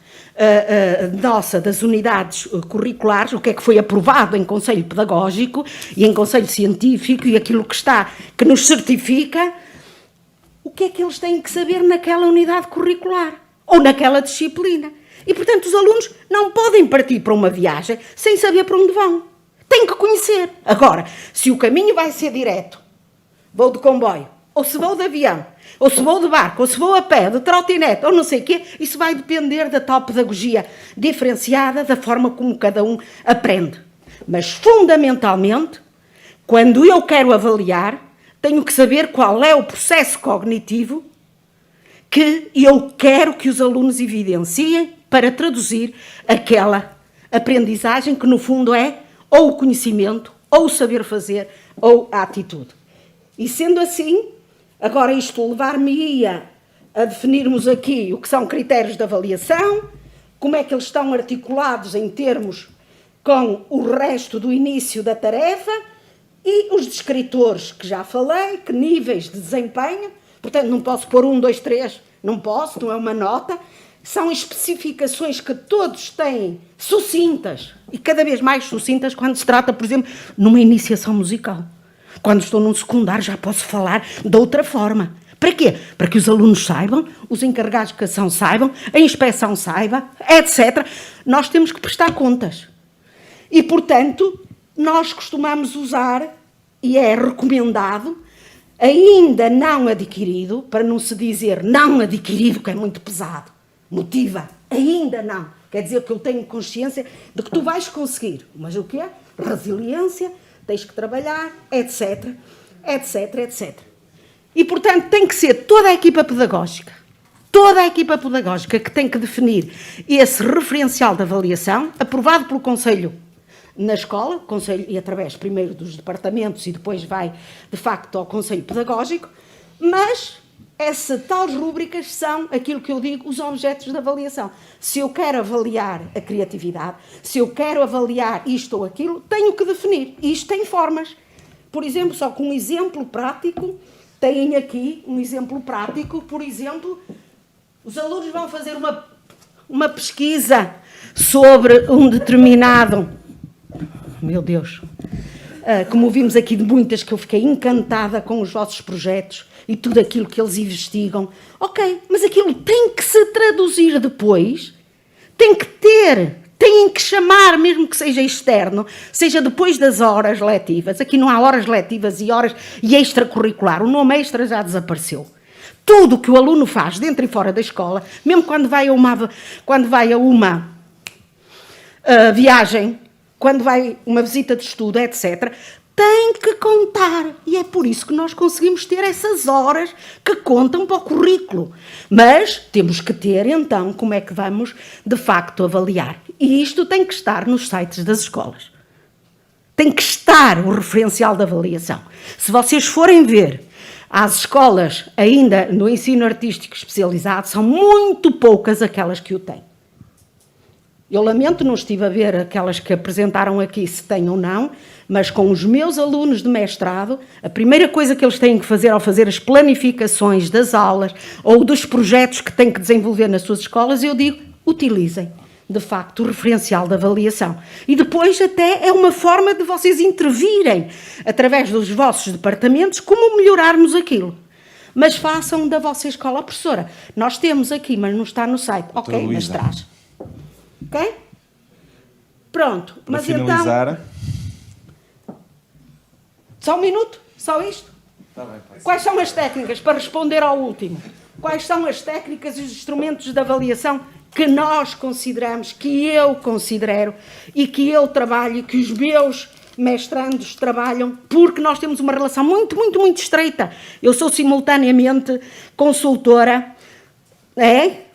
nossa, das unidades curriculares, o que é que foi aprovado em Conselho Pedagógico e em Conselho Científico e aquilo que nos certifica, o que é que eles têm que saber naquela unidade curricular ou naquela disciplina. E, portanto, os alunos não podem partir para uma viagem sem saber para onde vão. Têm que conhecer. Agora, se o caminho vai ser direto, vou de comboio, ou se vou de avião, ou se vou de barco, ou se vou a pé, de trotinete, ou não sei o quê, isso vai depender da tal pedagogia diferenciada, da forma como cada um aprende. Mas, fundamentalmente, quando eu quero avaliar, tenho que saber qual é o processo cognitivo que eu quero que os alunos evidenciem para traduzir aquela aprendizagem que, no fundo, é ou o conhecimento, ou o saber fazer, ou a atitude. E, sendo assim, agora isto levar-me-ia a definirmos aqui o que são critérios de avaliação, como é que eles estão articulados em termos com o resto do início da tarefa e os descritores que já falei, que níveis de desempenho, portanto não posso pôr 1, 2, 3, não posso, não é uma nota, são especificações que todos têm sucintas e cada vez mais sucintas quando se trata, por exemplo, numa iniciação musical. Quando estou num secundário já posso falar de outra forma. Para quê? Para que os alunos saibam, os encarregados de educação saibam, a inspeção saiba, etc. Nós temos que prestar contas. E, portanto, nós costumamos usar, e é recomendado, ainda não adquirido, para não se dizer não adquirido, que é muito pesado, motiva, ainda não. Quer dizer que eu tenho consciência de que tu vais conseguir. Mas o quê? Resiliência, tens que trabalhar, etc, etc, etc. E, portanto, tem que ser toda a equipa pedagógica que tem que definir esse referencial de avaliação, aprovado pelo Conselho na escola, Conselho, e através primeiro dos departamentos e depois vai, de facto, ao Conselho Pedagógico, mas essas tais rúbricas são aquilo que eu digo, os objetos de avaliação. Se eu quero avaliar a criatividade, se eu quero avaliar isto ou aquilo, tenho que definir. E isto tem formas. Por exemplo, só com um exemplo prático, têm aqui um exemplo prático, por exemplo, os alunos vão fazer uma pesquisa sobre um determinado... Meu Deus! Como vimos aqui de muitas, que eu fiquei encantada com os vossos projetos e tudo aquilo que eles investigam. Ok, mas aquilo tem que se traduzir depois, têm que chamar, mesmo que seja externo, seja depois das horas letivas. Aqui não há horas letivas e horas e extracurricular. O nome extra já desapareceu. Tudo o que o aluno faz dentro e fora da escola, mesmo quando vai a uma viagem, quando vai uma visita de estudo, etc., tem que contar. E é por isso que nós conseguimos ter essas horas que contam para o currículo. Mas temos que ter, então, como é que vamos, de facto, avaliar. E isto tem que estar nos sites das escolas. Tem que estar o referencial de avaliação. Se vocês forem ver as escolas ainda no ensino artístico especializado, são muito poucas aquelas que o têm. Eu lamento, não estive a ver aquelas que apresentaram aqui, se têm ou não, mas com os meus alunos de mestrado, a primeira coisa que eles têm que fazer ao fazer as planificações das aulas ou dos projetos que têm que desenvolver nas suas escolas, eu digo, utilizem, de facto, o referencial de avaliação. E depois até é uma forma de vocês intervirem, através dos vossos departamentos, como melhorarmos aquilo. Mas façam da vossa escola, professora. Nós temos aqui, mas não está no site. Ok, mas traz. Ok? Pronto. Para mas finalizar... Então, só um minuto? Só isto? Tá bem, quais são as técnicas, para responder ao último, quais são as técnicas e os instrumentos de avaliação que nós consideramos, que eu considero e que eu trabalho e que os meus mestrandos trabalham, porque nós temos uma relação muito, muito, muito estreita. Eu sou simultaneamente consultora,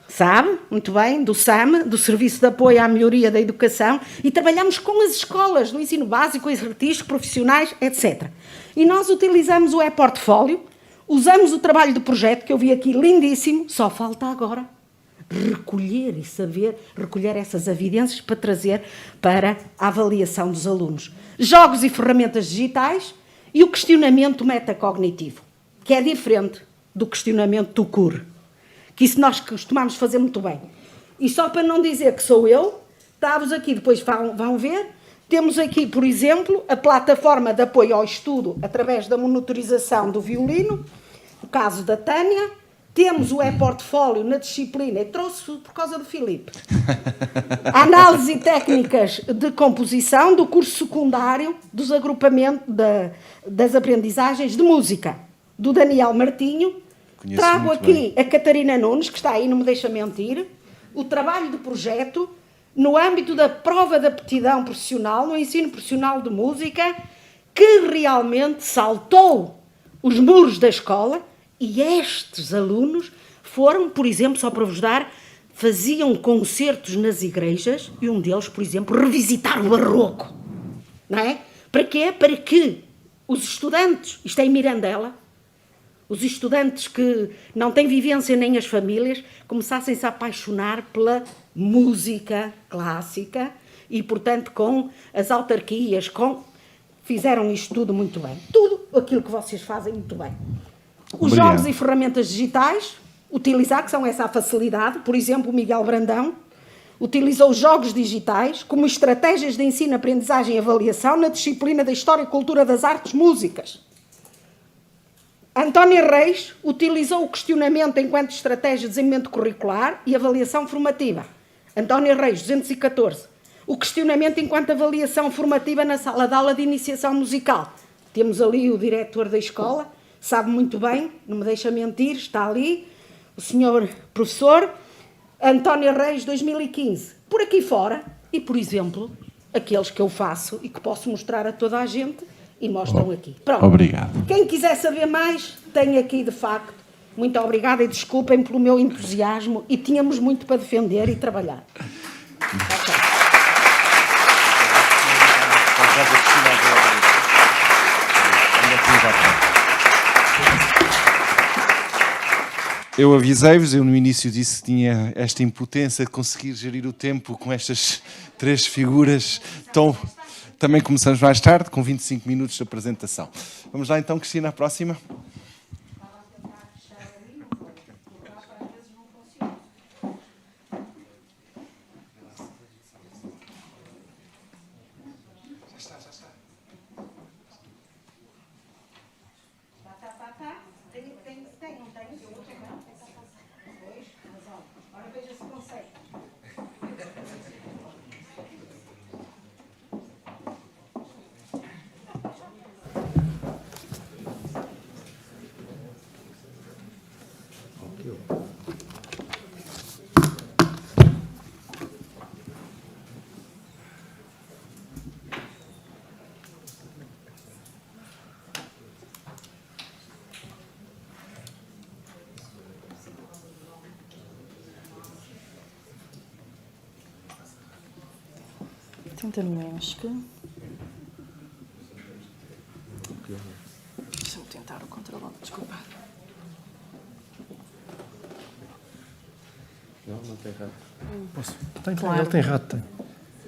sabe, muito bem, do SAM, do Serviço de Apoio à Melhoria da Educação, e trabalhamos com as escolas do ensino básico, artístico, profissionais, etc. E nós utilizamos o e-portfólio, usamos o trabalho de projeto, que eu vi aqui lindíssimo, só falta agora recolher e saber recolher essas evidências para trazer para a avaliação dos alunos. Jogos e ferramentas digitais e o questionamento metacognitivo, que é diferente do questionamento do CUR, que isso nós costumamos fazer muito bem. E só para não dizer que sou eu, está-vos aqui, depois vão ver, temos aqui, por exemplo, a plataforma de apoio ao estudo através da monitorização do violino, o caso da Tânia, temos o e-portfólio na disciplina, e trouxe por causa do Filipe, a análise e técnicas de composição do curso secundário dos agrupamentos das aprendizagens de música, do Daniel Martinho. Conheço Trago muito aqui bem a Catarina Nunes, que está aí, não me deixa mentir, o trabalho de projeto no âmbito da prova de aptidão profissional, no ensino profissional de música, que realmente saltou os muros da escola, e estes alunos foram, por exemplo, só para vos dar, faziam concertos nas igrejas, e um deles, por exemplo, revisitar o barroco. Não é? Para quê? Para que os estudantes, isto é em Mirandela, os estudantes que não têm vivência nem as famílias, começassem-se a apaixonar pela música clássica e, portanto, com as autarquias, fizeram isto tudo muito bem. Tudo aquilo que vocês fazem muito bem. Os Obrigado. jogos e ferramentas digitais, utilizar, que são essa facilidade, por exemplo, o Miguel Brandão utilizou os jogos digitais como estratégias de ensino, aprendizagem e avaliação na disciplina da História e Cultura das Artes Músicas. António Reis utilizou o questionamento enquanto estratégia de desenvolvimento curricular e avaliação formativa. António Reis, 214. O questionamento enquanto avaliação formativa na sala de aula de iniciação musical. Temos ali o diretor da escola, sabe muito bem, não me deixa mentir, está ali, o senhor professor António Reis, 2015. Por aqui fora, e por exemplo, aqueles que eu faço e que posso mostrar a toda a gente, e mostram aqui. Pronto. Obrigado. Quem quiser saber mais, tem aqui de facto. Muito obrigada e desculpem pelo meu entusiasmo, e tínhamos muito para defender e trabalhar. Okay. Eu avisei-vos, eu no início disse que tinha esta impotência de conseguir gerir o tempo com estas três figuras tão... Também começamos mais tarde, com 25 minutos de apresentação. Vamos lá então, Cristina, à próxima. Tenta no ESC. Deixa-me tentar o controle, desculpa. Não tem rato. Posso? Tem, Claro. ele tem rato, tem.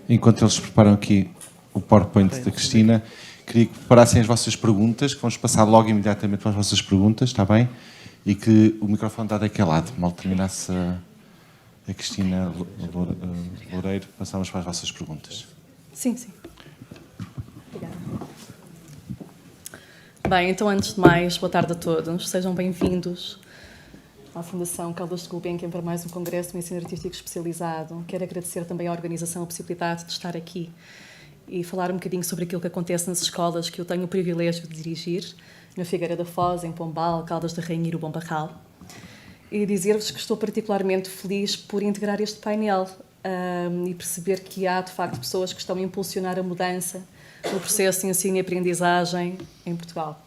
Enquanto eles preparam aqui o PowerPoint da Cristina, queria que preparassem as vossas perguntas, que vamos passar logo imediatamente para as vossas perguntas, está bem? E que o microfone está daquele lado, mal terminasse a Cristina Loureiro, passamos para as vossas perguntas. Sim, sim. Obrigada. Bem, então antes de mais, boa tarde a todos. Sejam bem-vindos à Fundação Caldas de Gulbenkian para mais um congresso de ensino artístico especializado. Quero agradecer também à organização a possibilidade de estar aqui e falar um bocadinho sobre aquilo que acontece nas escolas que eu tenho o privilégio de dirigir, na Figueira da Foz, em Pombal, Caldas da Rainha e Irubom Barral. E dizer-vos que estou particularmente feliz por integrar este painel e perceber que há, de facto, pessoas que estão a impulsionar a mudança no processo de ensino e aprendizagem em Portugal.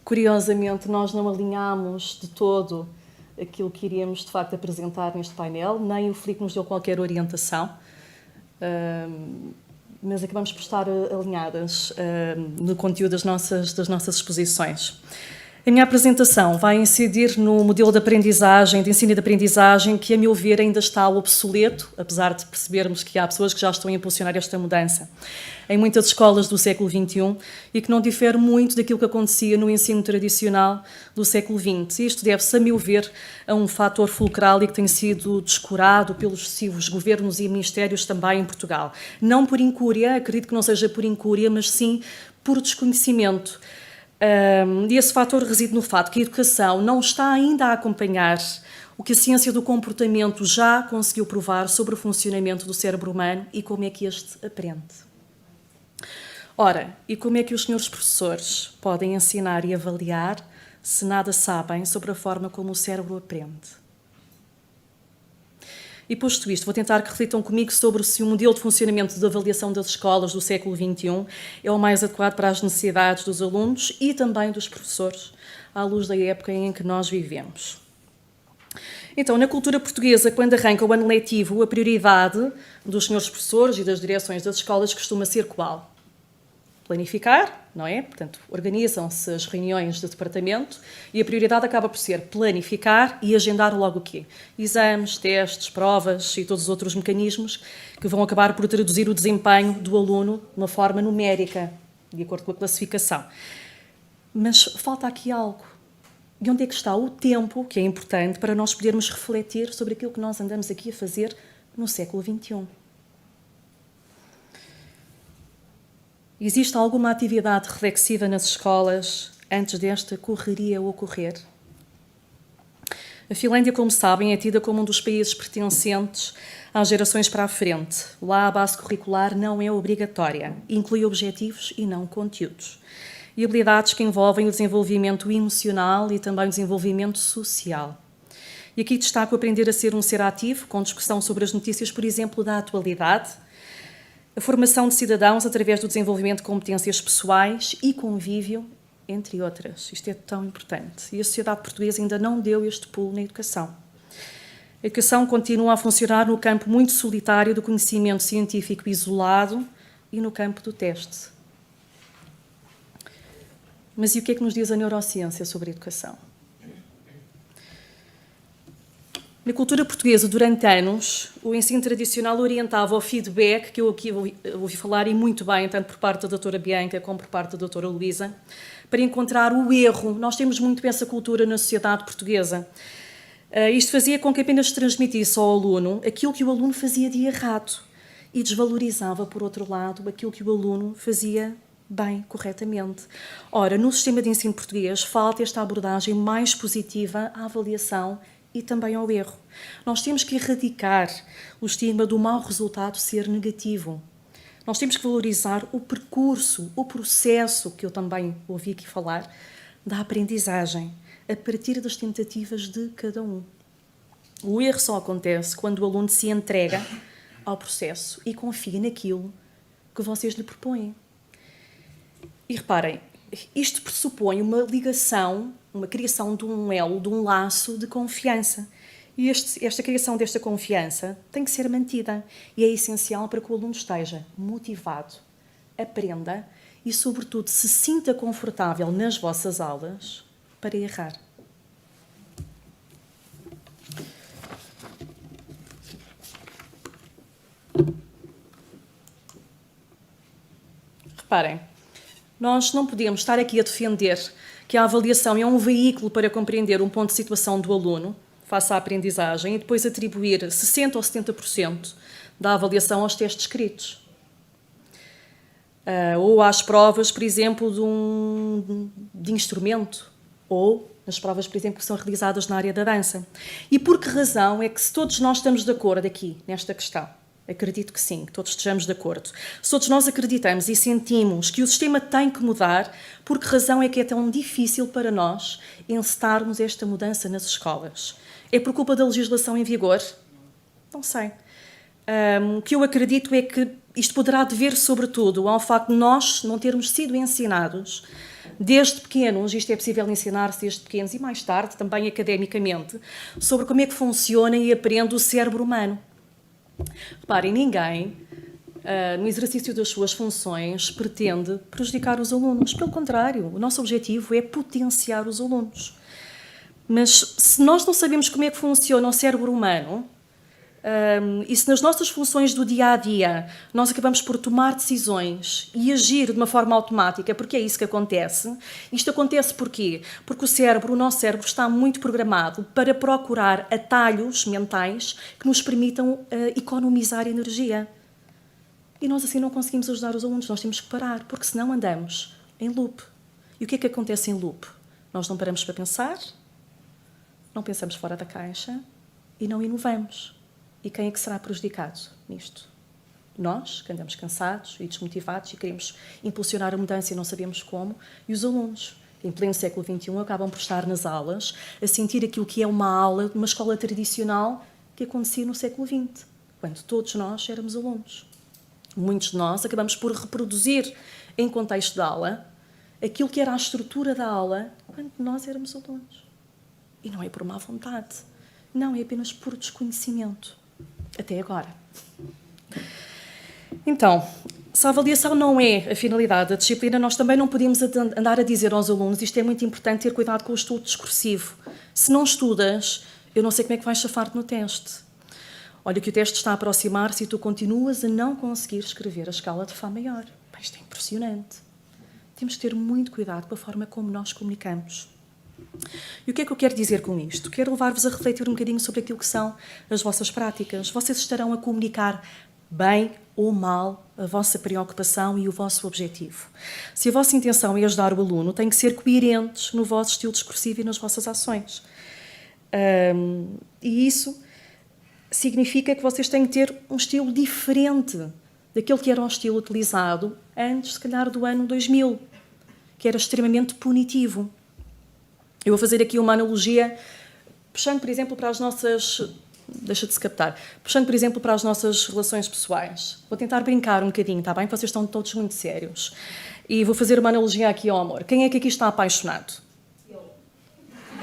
Curiosamente, nós não alinhámos de todo aquilo que iríamos, de facto, apresentar neste painel, nem o Filipe nos deu qualquer orientação, mas acabamos por estar alinhadas no conteúdo das nossas exposições. A minha apresentação vai incidir no modelo de aprendizagem, de ensino e de aprendizagem, que, a meu ver, ainda está obsoleto, apesar de percebermos que há pessoas que já estão a impulsionar esta mudança em muitas escolas do século XXI e que não difere muito daquilo que acontecia no ensino tradicional do século XX. Isto deve-se, a meu ver, a um fator fulcral e que tem sido descurado pelos sucessivos governos e ministérios também em Portugal. Não por incúria, acredito que não seja por incúria, mas sim por desconhecimento. E esse fator reside no fato que a educação não está ainda a acompanhar o que a ciência do comportamento já conseguiu provar sobre o funcionamento do cérebro humano e como é que este aprende. Ora, e como é que os senhores professores podem ensinar e avaliar se nada sabem sobre a forma como o cérebro aprende? E posto isto, vou tentar que reflitam comigo sobre se o modelo de funcionamento de avaliação das escolas do século XXI é o mais adequado para as necessidades dos alunos e também dos professores, à luz da época em que nós vivemos. Então, na cultura portuguesa, quando arranca o ano letivo, a prioridade dos senhores professores e das direções das escolas costuma ser qual? Planificar, não é? Portanto, organizam-se as reuniões de departamento e a prioridade acaba por ser planificar e agendar logo o quê? Exames, testes, provas e todos os outros mecanismos que vão acabar por traduzir o desempenho do aluno de uma forma numérica, de acordo com a classificação. Mas falta aqui algo. E onde é que está o tempo, que é importante, para nós podermos refletir sobre aquilo que nós andamos aqui a fazer no século XXI? Existe alguma atividade reflexiva nas escolas antes desta correria ocorrer? A Finlândia, como sabem, é tida como um dos países pertencentes às gerações para a frente. Lá a base curricular não é obrigatória, inclui objetivos e não conteúdos. E habilidades que envolvem o desenvolvimento emocional e também o desenvolvimento social. E aqui destaco aprender a ser um ser ativo, com discussão sobre as notícias, por exemplo, da atualidade, a formação de cidadãos através do desenvolvimento de competências pessoais e convívio, entre outras. Isto é tão importante. E a sociedade portuguesa ainda não deu este pulo na educação. A educação continua a funcionar no campo muito solitário do conhecimento científico isolado e no campo do teste. Mas e o que é que nos diz a neurociência sobre a educação? Na cultura portuguesa, durante anos, o ensino tradicional orientava ao feedback, que eu aqui ouvi falar e muito bem, tanto por parte da doutora Bianca como por parte da doutora Luísa, para encontrar o erro. Nós temos muito essa cultura na sociedade portuguesa. Isto fazia com que apenas transmitisse ao aluno aquilo que o aluno fazia de errado e desvalorizava, por outro lado, aquilo que o aluno fazia bem, corretamente. Ora, no sistema de ensino português, falta esta abordagem mais positiva à avaliação e também ao erro. Nós temos que erradicar o estigma do mau resultado ser negativo. Nós temos que valorizar o percurso, o processo, que eu também ouvi aqui falar, da aprendizagem, a partir das tentativas de cada um. O erro só acontece quando o aluno se entrega ao processo e confia naquilo que vocês lhe propõem. E reparem, isto pressupõe uma ligação, uma criação de um elo, de um laço de confiança. E esta criação desta confiança tem que ser mantida e é essencial para que o aluno esteja motivado, aprenda e, sobretudo, se sinta confortável nas vossas aulas para errar. Reparem, nós não podemos estar aqui a defender que a avaliação é um veículo para compreender um ponto de situação do aluno, face à aprendizagem, e depois atribuir 60% ou 70% da avaliação aos testes escritos. Ou às provas, por exemplo, de instrumento, ou nas provas, por exemplo, que são realizadas na área da dança. E por que razão é que, se todos nós estamos de acordo aqui, nesta questão, acredito que sim, que todos estejamos de acordo. Se todos nós acreditamos e sentimos que o sistema tem que mudar, por que razão é que é tão difícil para nós encetarmos esta mudança nas escolas? É por culpa da legislação em vigor? Não sei. O que eu acredito é que isto poderá dever, sobretudo, ao facto de nós não termos sido ensinados desde pequenos, isto é possível ensinar-se desde pequenos e mais tarde, também academicamente, sobre como é que funciona e aprende o cérebro humano. Reparem, ninguém no exercício das suas funções, pretende prejudicar os alunos. Pelo contrário, o nosso objetivo é potenciar os alunos. Mas se nós não sabemos como é que funciona o cérebro humano, e se nas nossas funções do dia-a-dia nós acabamos por tomar decisões e agir de uma forma automática, porque é isso que acontece, isto acontece porquê? Porque o nosso cérebro está muito programado para procurar atalhos mentais que nos permitam economizar energia. E nós assim não conseguimos ajudar os alunos, nós temos que parar, porque senão andamos em loop. E o que é que acontece em loop? Nós não paramos para pensar, não pensamos fora da caixa e não inovamos. E quem é que será prejudicado nisto? Nós, que andamos cansados e desmotivados e queremos impulsionar a mudança e não sabemos como, e os alunos, em pleno século XXI, acabam por estar nas aulas a sentir aquilo que é uma aula de uma escola tradicional que acontecia no século XX, quando todos nós éramos alunos. Muitos de nós acabamos por reproduzir, em contexto de aula, aquilo que era a estrutura da aula quando nós éramos alunos. E não é por má vontade, não, é apenas por desconhecimento. Até agora. Então, se a avaliação não é a finalidade da disciplina, nós também não podemos andar a dizer aos alunos, isto é muito importante, ter cuidado com o estudo discursivo. Se não estudas, eu não sei como é que vais chafar-te no teste. Olha que o teste está a aproximar-se e tu continuas a não conseguir escrever a escala de Fá maior. Isto é impressionante. Temos que ter muito cuidado com a forma como nós comunicamos. E o que é que eu quero dizer com isto? Quero levar-vos a refletir um bocadinho sobre aquilo que são as vossas práticas. Vocês estarão a comunicar bem ou mal a vossa preocupação e o vosso objetivo. Se a vossa intenção é ajudar o aluno, têm que ser coerentes no vosso estilo discursivo e nas vossas ações. E isso significa que vocês têm que ter um estilo diferente daquele que era o estilo utilizado antes, se calhar, do ano 2000, que era extremamente punitivo. Eu vou fazer aqui uma analogia, puxando, por exemplo, para as nossas... Deixa de se captar. Puxando, por exemplo, para as nossas relações pessoais. Vou tentar brincar um bocadinho, está bem? Vocês estão todos muito sérios. E vou fazer uma analogia aqui ao amor. Quem é que aqui está apaixonado? Eu.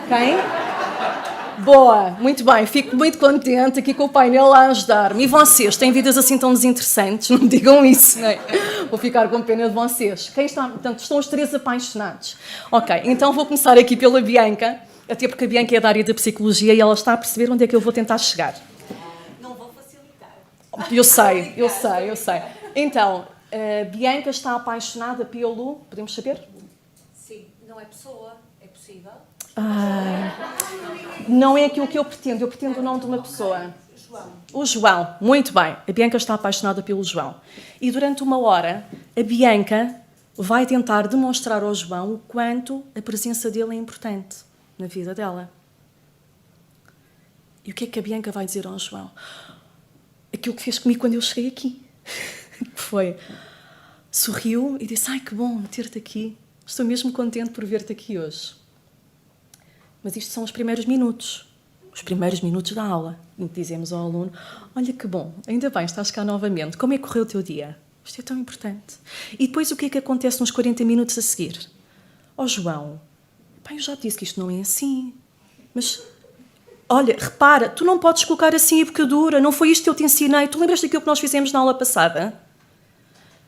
Quem? Boa, muito bem. Fico muito contente aqui com o painel a ajudar-me. E vocês, têm vidas assim tão desinteressantes? Não me digam isso, não é? Vou ficar com pena de vocês. Quem está? Portanto, estão os três apaixonados. Ok, então vou começar aqui pela Bianca, até porque a Bianca é da área da psicologia e ela está a perceber onde é que eu vou tentar chegar. Não vou facilitar. Eu sei. Então, a Bianca está apaixonada pelo... Podemos saber? Sim, não é pessoa, é possível. Não é aquilo que eu pretendo o nome de uma pessoa. O João, muito bem. A Bianca está apaixonada pelo João. E durante 1 hora, a Bianca vai tentar demonstrar ao João o quanto a presença dele é importante na vida dela. E o que é que a Bianca vai dizer ao João? Aquilo que fez comigo quando eu cheguei aqui. Que foi, sorriu e disse, ai que bom ter-te aqui. Estou mesmo contente por ver-te aqui hoje. Mas isto são os primeiros minutos da aula. E dizemos ao aluno, olha que bom, ainda bem, estás cá novamente. Como é que correu o teu dia? Isto é tão importante. E depois o que é que acontece nos 40 minutos a seguir? Ó João, eu já te disse que isto não é assim. Mas, olha, repara, tu não podes colocar assim a bocadura, não foi isto que eu te ensinei. Tu lembras daquilo que nós fizemos na aula passada?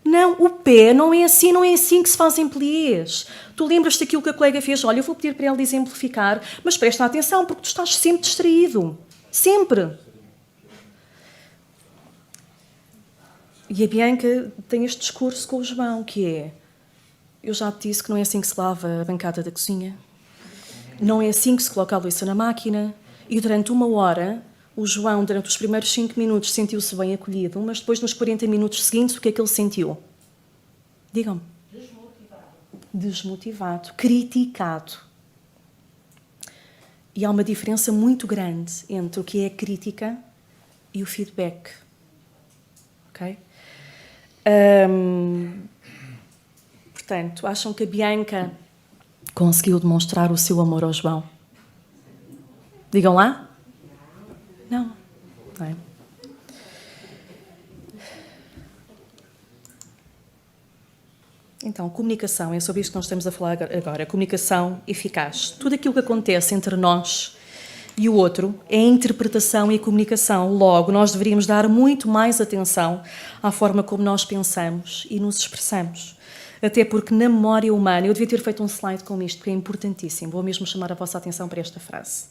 Não, o pé não é assim que se fazem pliés. Tu lembras daquilo que a colega fez? Olha, eu vou pedir para ela exemplificar, mas presta atenção, porque tu estás sempre distraído. Sempre. E a Bianca tem este discurso com o João, que é, eu já te disse que não é assim que se lava a bancada da cozinha. Não é assim que se coloca a louça na máquina. E durante 1 hora... O João, durante os primeiros 5 minutos, sentiu-se bem acolhido, mas depois, nos 40 minutos seguintes, o que é que ele sentiu? Digam-me. Desmotivado. Criticado. E há uma diferença muito grande entre o que é a crítica e o feedback. Ok? Portanto, acham que a Bianca conseguiu demonstrar o seu amor ao João? Digam lá. Não. Não é? Então, comunicação, é sobre isto que nós estamos a falar agora. Comunicação eficaz. Tudo aquilo que acontece entre nós E o outro é a interpretação e a comunicação. Logo, nós deveríamos dar muito mais atenção à forma como nós pensamos e nos expressamos. Até porque na memória humana, eu devia ter feito um slide com isto, porque é importantíssimo, vou mesmo chamar a vossa atenção para esta frase.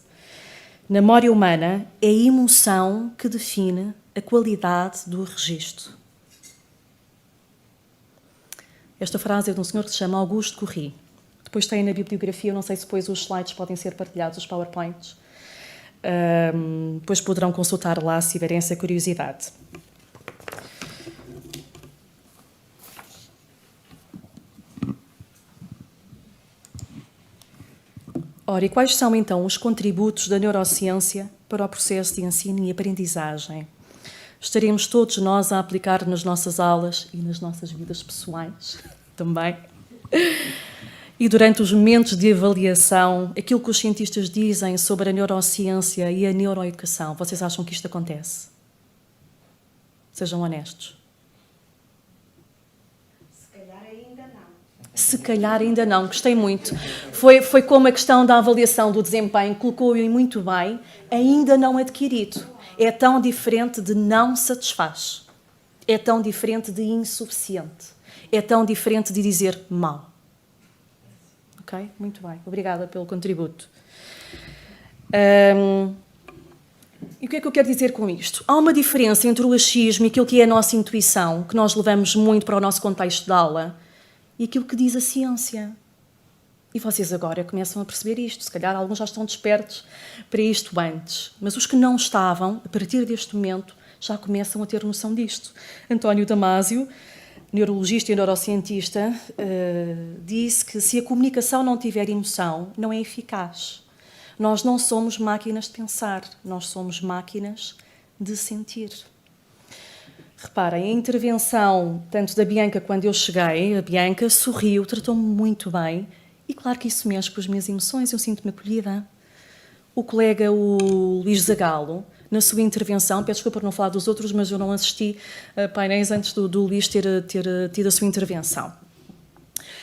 Na memória humana, é a emoção que define a qualidade do registro. Esta frase é de um senhor que se chama Auguste Corrie. Depois tem na bibliografia, eu não sei se depois os slides podem ser partilhados, os PowerPoints. Depois poderão consultar lá se tiverem essa curiosidade. Ora, e quais são então os contributos da neurociência para o processo de ensino e aprendizagem? Estaremos todos nós a aplicar nas nossas aulas e nas nossas vidas pessoais também. E durante os momentos de avaliação, aquilo que os cientistas dizem sobre a neurociência e a neuroeducação, vocês acham que isto acontece? Sejam honestos. Se calhar ainda não. Se calhar ainda não, gostei muito. Foi como a questão da avaliação do desempenho, colocou-o muito bem, ainda não adquirido. É tão diferente de não satisfaz. É tão diferente de insuficiente. É tão diferente de dizer mal. Ok? Muito bem. Obrigada pelo contributo. E o que é que eu quero dizer com isto? Há uma diferença entre o achismo e aquilo que é a nossa intuição, que nós levamos muito para o nosso contexto de aula, e aquilo que diz a ciência. E vocês agora começam a perceber isto. Se calhar alguns já estão despertos para isto antes. Mas os que não estavam, a partir deste momento, já começam a ter noção disto. António Damasio, neurologista e neurocientista, disse que se a comunicação não tiver emoção, não é eficaz. Nós não somos máquinas de pensar, nós somos máquinas de sentir. Reparem, a intervenção tanto da Bianca quando eu cheguei, a Bianca sorriu, tratou-me muito bem, e claro que isso mexe com as minhas emoções, eu sinto-me acolhida. O colega, o Luís Zagalo, na sua intervenção, peço desculpa por não falar dos outros, mas eu não assisti a painéis antes do Luís ter tido a sua intervenção.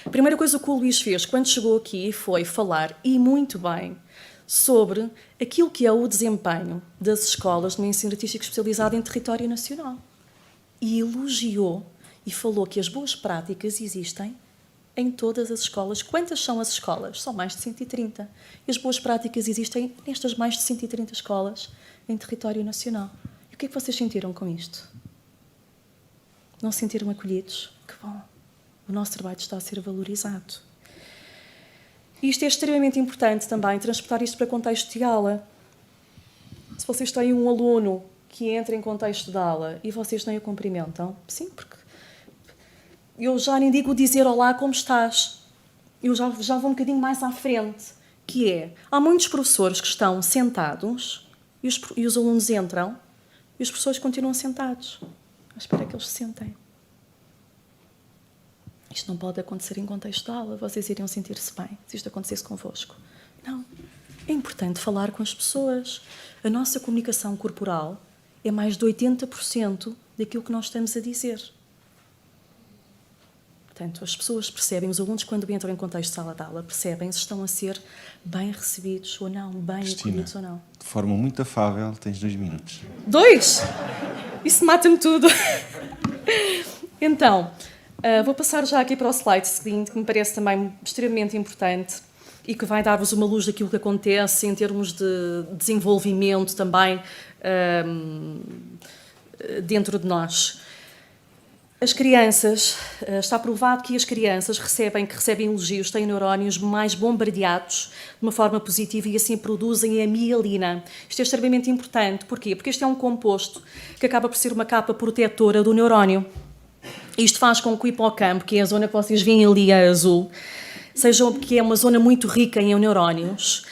A primeira coisa que o Luís fez quando chegou aqui foi falar, e muito bem, sobre aquilo que é o desempenho das escolas no ensino artístico especializado em território nacional. E elogiou e falou que as boas práticas existem em todas as escolas. Quantas são as escolas? São mais de 130. E as boas práticas existem nestas mais de 130 escolas em território nacional. E o que é que vocês sentiram com isto? Não se sentiram acolhidos? Que bom! O nosso trabalho está a ser valorizado. E isto é extremamente importante também, transportar isto para contexto de aula. Se vocês têm um aluno que entra em contexto de aula e vocês nem o cumprimentam, sim, porque eu já nem digo dizer olá, como estás? Eu já vou um bocadinho mais à frente, que é, há muitos professores que estão sentados e os alunos entram e os professores continuam sentados, à espera que eles se sentem. Isto não pode acontecer em contexto de aula, vocês iriam sentir-se bem se isto acontecesse convosco. Não. É importante falar com as pessoas. A nossa comunicação corporal é mais de 80% daquilo que nós estamos a dizer. Portanto, as pessoas percebem, os alunos, quando entram em contexto de sala de aula, percebem se estão a ser bem recebidos ou não, bem acolhidos ou não. De forma muito afável, tens 2 minutos. 2? Isso mata-me tudo. Então, vou passar já aqui para o slide seguinte, que me parece também extremamente importante e que vai dar-vos uma luz daquilo que acontece em termos de desenvolvimento também dentro de nós. As crianças, está provado que as crianças que recebem elogios têm neurónios mais bombardeados de uma forma positiva e assim produzem a mielina. Isto é extremamente importante. Porquê? Porque este é um composto que acaba por ser uma capa protetora do neurónio. Isto faz com que o hipocampo, que é a zona que vocês veem ali a azul, que é uma zona muito rica em neurónios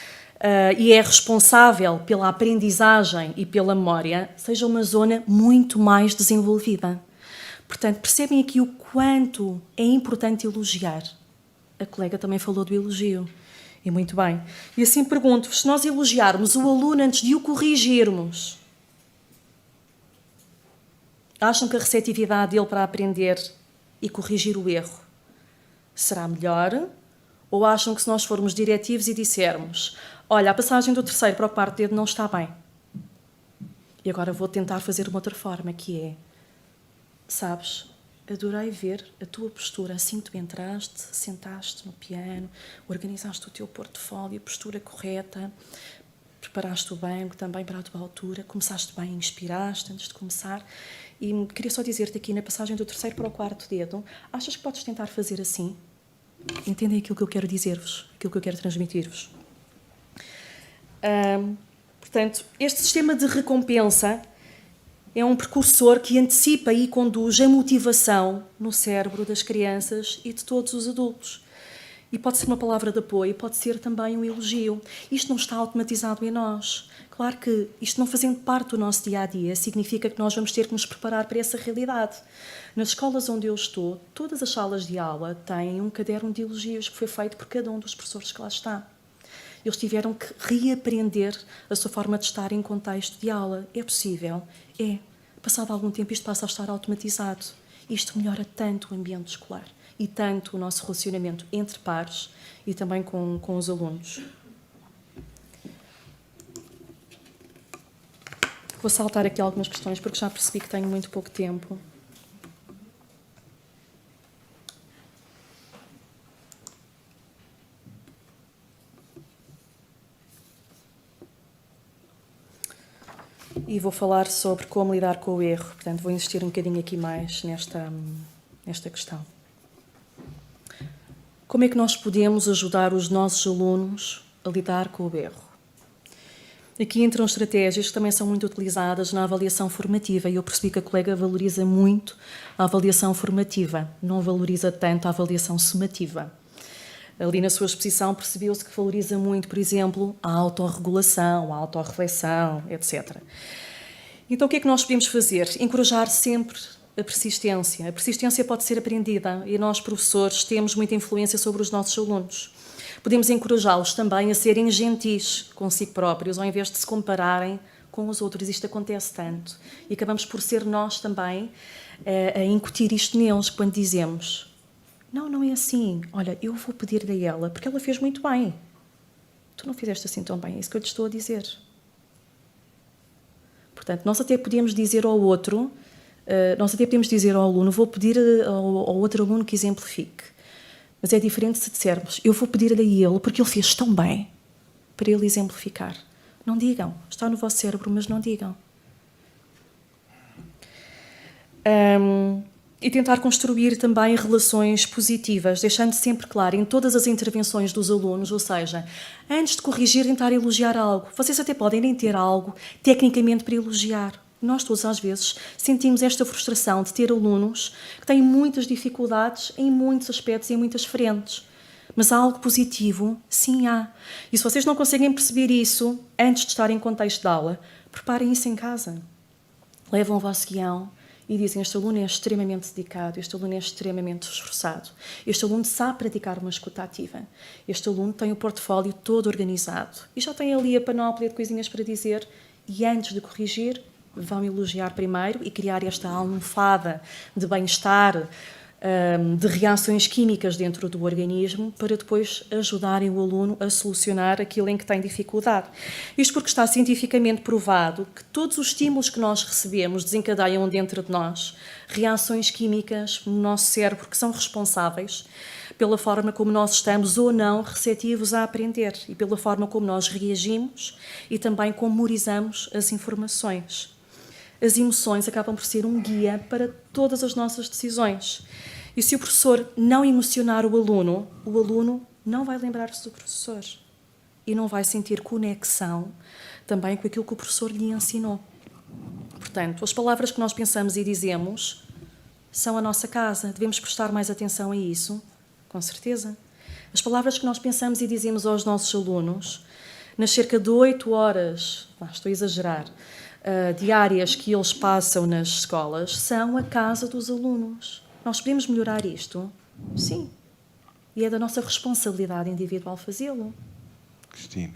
e é responsável pela aprendizagem e pela memória, seja uma zona muito mais desenvolvida. Portanto, percebem aqui o quanto é importante elogiar. A colega também falou do elogio. E muito bem. E assim pergunto-vos, se nós elogiarmos o aluno antes de o corrigirmos, acham que a receptividade dele para aprender e corrigir o erro será melhor Ou acham que se nós formos diretivos e dissermos: olha, a passagem do terceiro para o quarto dedo não está bem. E agora vou tentar fazer uma outra forma, que é: sabes, adorei ver a tua postura assim que tu entraste, sentaste no piano, organizaste o teu portfólio, postura correta, preparaste o banco também para a tua altura, começaste bem, inspiraste antes de começar. E queria só dizer-te aqui, na passagem do terceiro para o quarto dedo, achas que podes tentar fazer assim? Entendem aquilo que eu quero dizer-vos, aquilo que eu quero transmitir-vos? Portanto, este sistema de recompensa é um precursor que antecipa e conduz a motivação no cérebro das crianças e de todos os adultos. E pode ser uma palavra de apoio, pode ser também um elogio. Isto não está automatizado em nós. Claro que isto não fazendo parte do nosso dia-a-dia significa que nós vamos ter que nos preparar para essa realidade. Nas escolas onde eu estou, todas as salas de aula têm um caderno de elogios que foi feito por cada um dos professores que lá está. Eles tiveram que reaprender a sua forma de estar em contexto de aula. É possível? É. Passado algum tempo isto passa a estar automatizado. Isto melhora tanto o ambiente escolar e tanto o nosso relacionamento entre pares e também com os alunos. Vou saltar aqui algumas questões porque já percebi que tenho muito pouco tempo. E vou falar sobre como lidar com o erro. Portanto, vou insistir um bocadinho aqui mais nesta questão. Como é que nós podemos ajudar os nossos alunos a lidar com o erro? Aqui entram estratégias que também são muito utilizadas na avaliação formativa, e eu percebi que a colega valoriza muito a avaliação formativa, não valoriza tanto a avaliação sumativa. Ali na sua exposição percebeu-se que valoriza muito, por exemplo, a autorregulação, a autorreflexão, etc. Então o que é que nós podemos fazer? Encorajar sempre a persistência. A persistência pode ser aprendida e nós, professores, temos muita influência sobre os nossos alunos. Podemos encorajá-los também a serem gentis consigo próprios, ao invés de se compararem com os outros. Isto acontece tanto. E acabamos por ser nós também a incutir isto neles quando dizemos: não é assim. Olha, eu vou pedir-lhe a ela, porque ela fez muito bem. Tu não fizeste assim tão bem, é isso que eu lhe estou a dizer. Portanto, nós até podemos dizer ao outro, nós até podemos dizer ao aluno: vou pedir ao outro aluno que exemplifique. Mas é diferente se dissermos: eu vou pedir-lhe a ele, porque ele fez tão bem, para ele exemplificar. Não digam. Está no vosso cérebro, mas não digam. E tentar construir também relações positivas, deixando sempre claro em todas as intervenções dos alunos, ou seja, antes de corrigir, tentar elogiar algo. Vocês até podem nem ter algo tecnicamente para elogiar. Nós todos, às vezes, sentimos esta frustração de ter alunos que têm muitas dificuldades em muitos aspectos e em muitas frentes. Mas há algo positivo? Sim, há. E se vocês não conseguem perceber isso antes de estar em contexto de aula, preparem isso em casa. Levam o vosso guião e dizem: este aluno é extremamente dedicado, este aluno é extremamente esforçado, este aluno sabe praticar uma escuta ativa, este aluno tem o portfólio todo organizado e já tem ali a panóplia de coisinhas para dizer, e antes de corrigir, vão elogiar primeiro e criar esta almofada de bem-estar, de reações químicas dentro do organismo, para depois ajudarem o aluno a solucionar aquilo em que tem dificuldade. Isto porque está cientificamente provado que todos os estímulos que nós recebemos desencadeiam dentro de nós reações químicas no nosso cérebro que são responsáveis pela forma como nós estamos ou não receptivos a aprender e pela forma como nós reagimos e também como memorizamos as informações. As emoções acabam por ser um guia para todas as nossas decisões. E se o professor não emocionar o aluno não vai lembrar-se do professor e não vai sentir conexão também com aquilo que o professor lhe ensinou. Portanto, as palavras que nós pensamos e dizemos são a nossa casa. Devemos prestar mais atenção a isso, com certeza. As palavras que nós pensamos e dizemos aos nossos alunos, nas cerca de 8 horas, estou a exagerar, diárias que eles passam nas escolas, são a casa dos alunos. Nós podemos melhorar isto? Sim. E é da nossa responsabilidade individual fazê-lo. Cristina.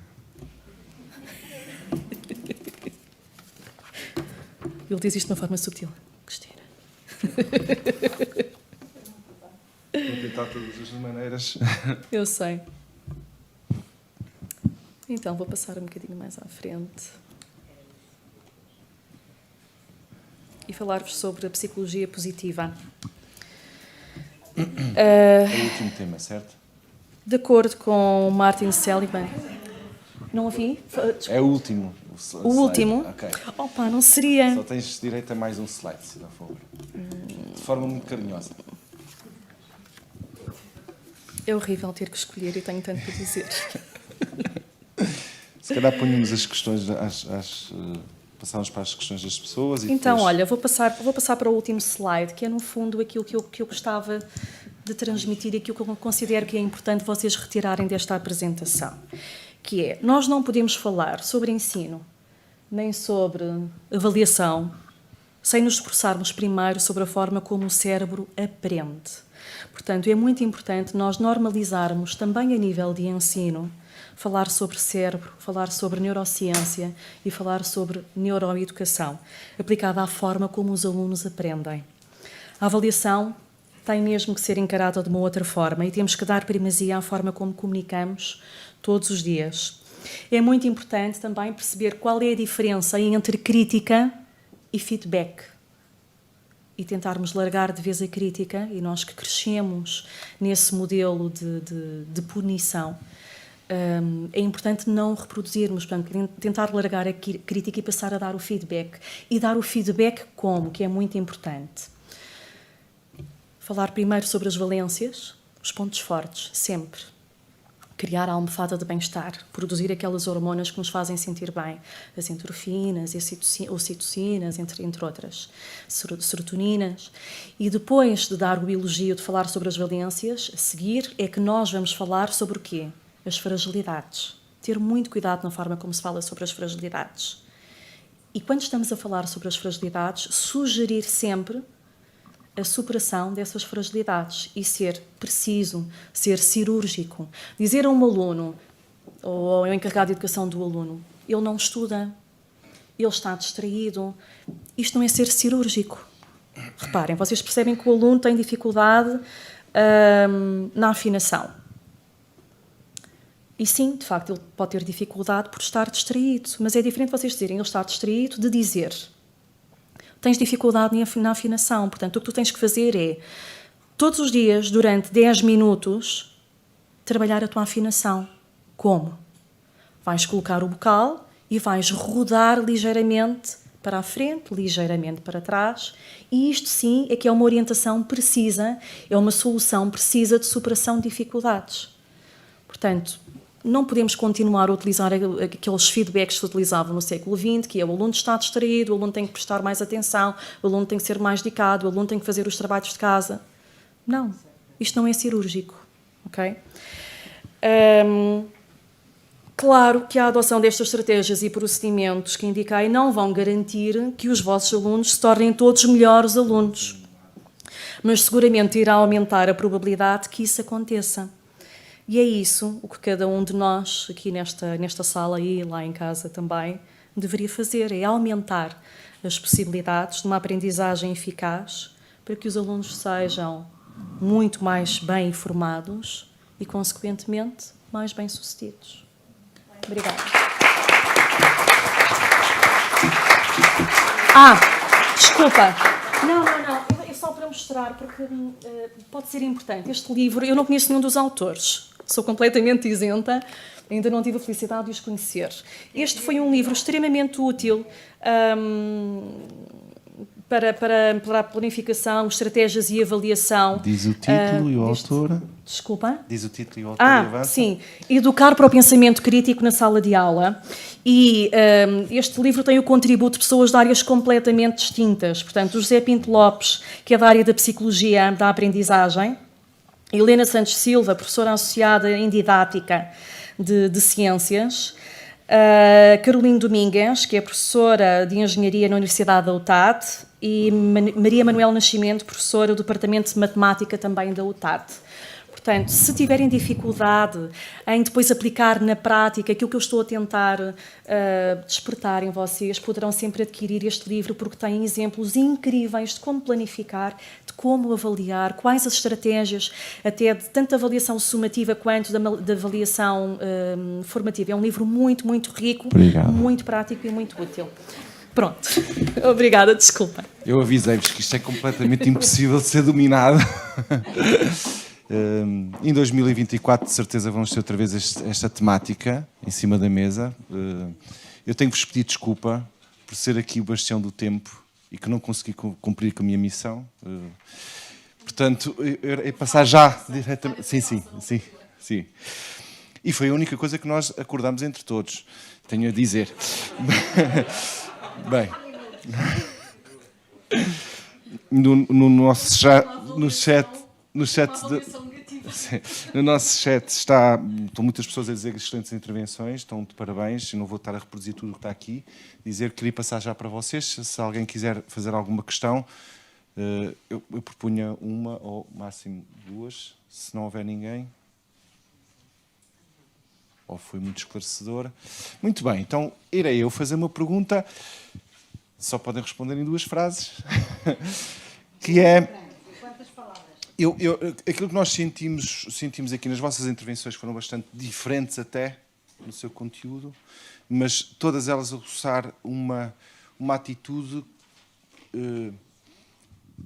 Ele diz isto de uma forma subtil. Cristina. Vou tentar tentar todas as maneiras. Eu sei. Então, vou passar um bocadinho mais à frente e falar-vos sobre a psicologia positiva. É o último tema, certo? De acordo com Martin Seligman... Não ouvi? É o último. O slide. último? Ok. Opa, não seria... Só tens direito a mais um slide, se não for. De forma muito carinhosa. É horrível ter que escolher e tenho tanto para dizer. Se calhar ponhamos as questões, passávamos para as questões das pessoas e Então, depois... olha, vou passar para o último slide, que é, no fundo, aquilo que eu gostava de transmitir e aquilo que eu considero que é importante vocês retirarem desta apresentação, que é, nós não podemos falar sobre ensino, nem sobre avaliação, sem nos esforçarmos primeiro sobre a forma como o cérebro aprende. Portanto, é muito importante nós normalizarmos também a nível de ensino, falar sobre cérebro, falar sobre neurociência e falar sobre neuroeducação, aplicada à forma como os alunos aprendem. A avaliação tem mesmo que ser encarada de uma outra forma e temos que dar primazia à forma como comunicamos todos os dias. É muito importante também perceber qual é a diferença entre crítica e feedback. E tentarmos largar de vez a crítica, e nós que crescemos nesse modelo de punição, é importante não reproduzirmos, portanto, tentar largar a crítica e passar a dar o feedback. E dar o feedback como? Que é muito importante. Falar primeiro sobre as valências, os pontos fortes, sempre. Criar a almofada de bem-estar, produzir aquelas hormonas que nos fazem sentir bem, as endorfinas, as ocitocinas, entre outras, serotoninas. E depois de dar o elogio, de falar sobre as valências, a seguir é que nós vamos falar sobre o quê? As fragilidades. Ter muito cuidado na forma como se fala sobre as fragilidades. E quando estamos a falar sobre as fragilidades, sugerir sempre a superação dessas fragilidades e ser preciso, ser cirúrgico. Dizer a um aluno, ou ao encarregado de educação do aluno, ele não estuda, ele está distraído, isto não é ser cirúrgico. Reparem, vocês percebem que o aluno tem dificuldade na afinação. E sim, de facto, ele pode ter dificuldade por estar distraído, mas é diferente vocês dizerem ele está distraído de dizer tens dificuldade na afinação. Portanto, o que tu tens que fazer é, todos os dias, durante 10 minutos, trabalhar a tua afinação. Como? Vais colocar o bocal e vais rodar ligeiramente para a frente, ligeiramente para trás, e isto sim é que é uma orientação precisa, é uma solução precisa de superação de dificuldades. Portanto, não podemos continuar a utilizar aqueles feedbacks que se utilizavam no século XX, que é o aluno está distraído, o aluno tem que prestar mais atenção, o aluno tem que ser mais dedicado, o aluno tem que fazer os trabalhos de casa. Não, isto não é cirúrgico, ok? Claro que a adoção destas estratégias e procedimentos que indiquei não vão garantir que os vossos alunos se tornem todos melhores alunos, mas seguramente irá aumentar a probabilidade que isso aconteça. E é isso o que cada um de nós, aqui nesta sala e lá em casa também, deveria fazer, é aumentar as possibilidades de uma aprendizagem eficaz para que os alunos sejam muito mais bem informados e, consequentemente, mais bem-sucedidos. Obrigada. Desculpa. Não. É só para mostrar, porque pode ser importante. Este livro, eu não conheço nenhum dos autores. Sou completamente isenta, ainda não tive a felicidade de os conhecer. Este foi um livro extremamente útil para a planificação, estratégias e avaliação. Diz o título e o autor. Desculpa? Diz o título e o autor. Avança. Sim. Educar para o pensamento crítico na sala de aula. E este livro tem o contributo de pessoas de áreas completamente distintas. Portanto, o José Pinto Lopes, que é da área da psicologia, da aprendizagem. Helena Santos Silva, professora associada em didática de ciências. Carolina Domingues, que é professora de engenharia na Universidade da UTAD. E Maria Manuel Nascimento, professora do Departamento de Matemática também da UTAD. Portanto, se tiverem dificuldade em depois aplicar na prática aquilo que eu estou a tentar despertar em vocês, poderão sempre adquirir este livro, porque tem exemplos incríveis de como planificar, de como avaliar, quais as estratégias, até de tanto avaliação sumativa quanto da avaliação formativa. É um livro muito, muito rico, Obrigado. muito prático e muito útil. Pronto. Obrigada, desculpa. Eu avisei-vos que isto é completamente impossível de ser dominado. Em 2024, de certeza, vamos ter outra vez esta temática em cima da mesa. Eu tenho que vos pedir desculpa por ser aqui o bastião do tempo e que não consegui cumprir com a minha missão. Portanto, é passar já diretamente. Sim. E foi a única coisa que nós acordamos entre todos, tenho a dizer. Bem, no nosso chat estão muitas pessoas a dizer excelentes intervenções, estão de parabéns, eu não vou estar a reproduzir tudo o que está aqui, dizer que queria passar já para vocês, se alguém quiser fazer alguma questão, eu propunha uma ou máximo duas, se não houver ninguém. Ou foi muito esclarecedora. Muito bem, então irei eu fazer uma pergunta, só podem responder em 2 frases, que é... aquilo que nós sentimos aqui nas vossas intervenções foram bastante diferentes até no seu conteúdo, mas todas elas a roçar uma atitude... eu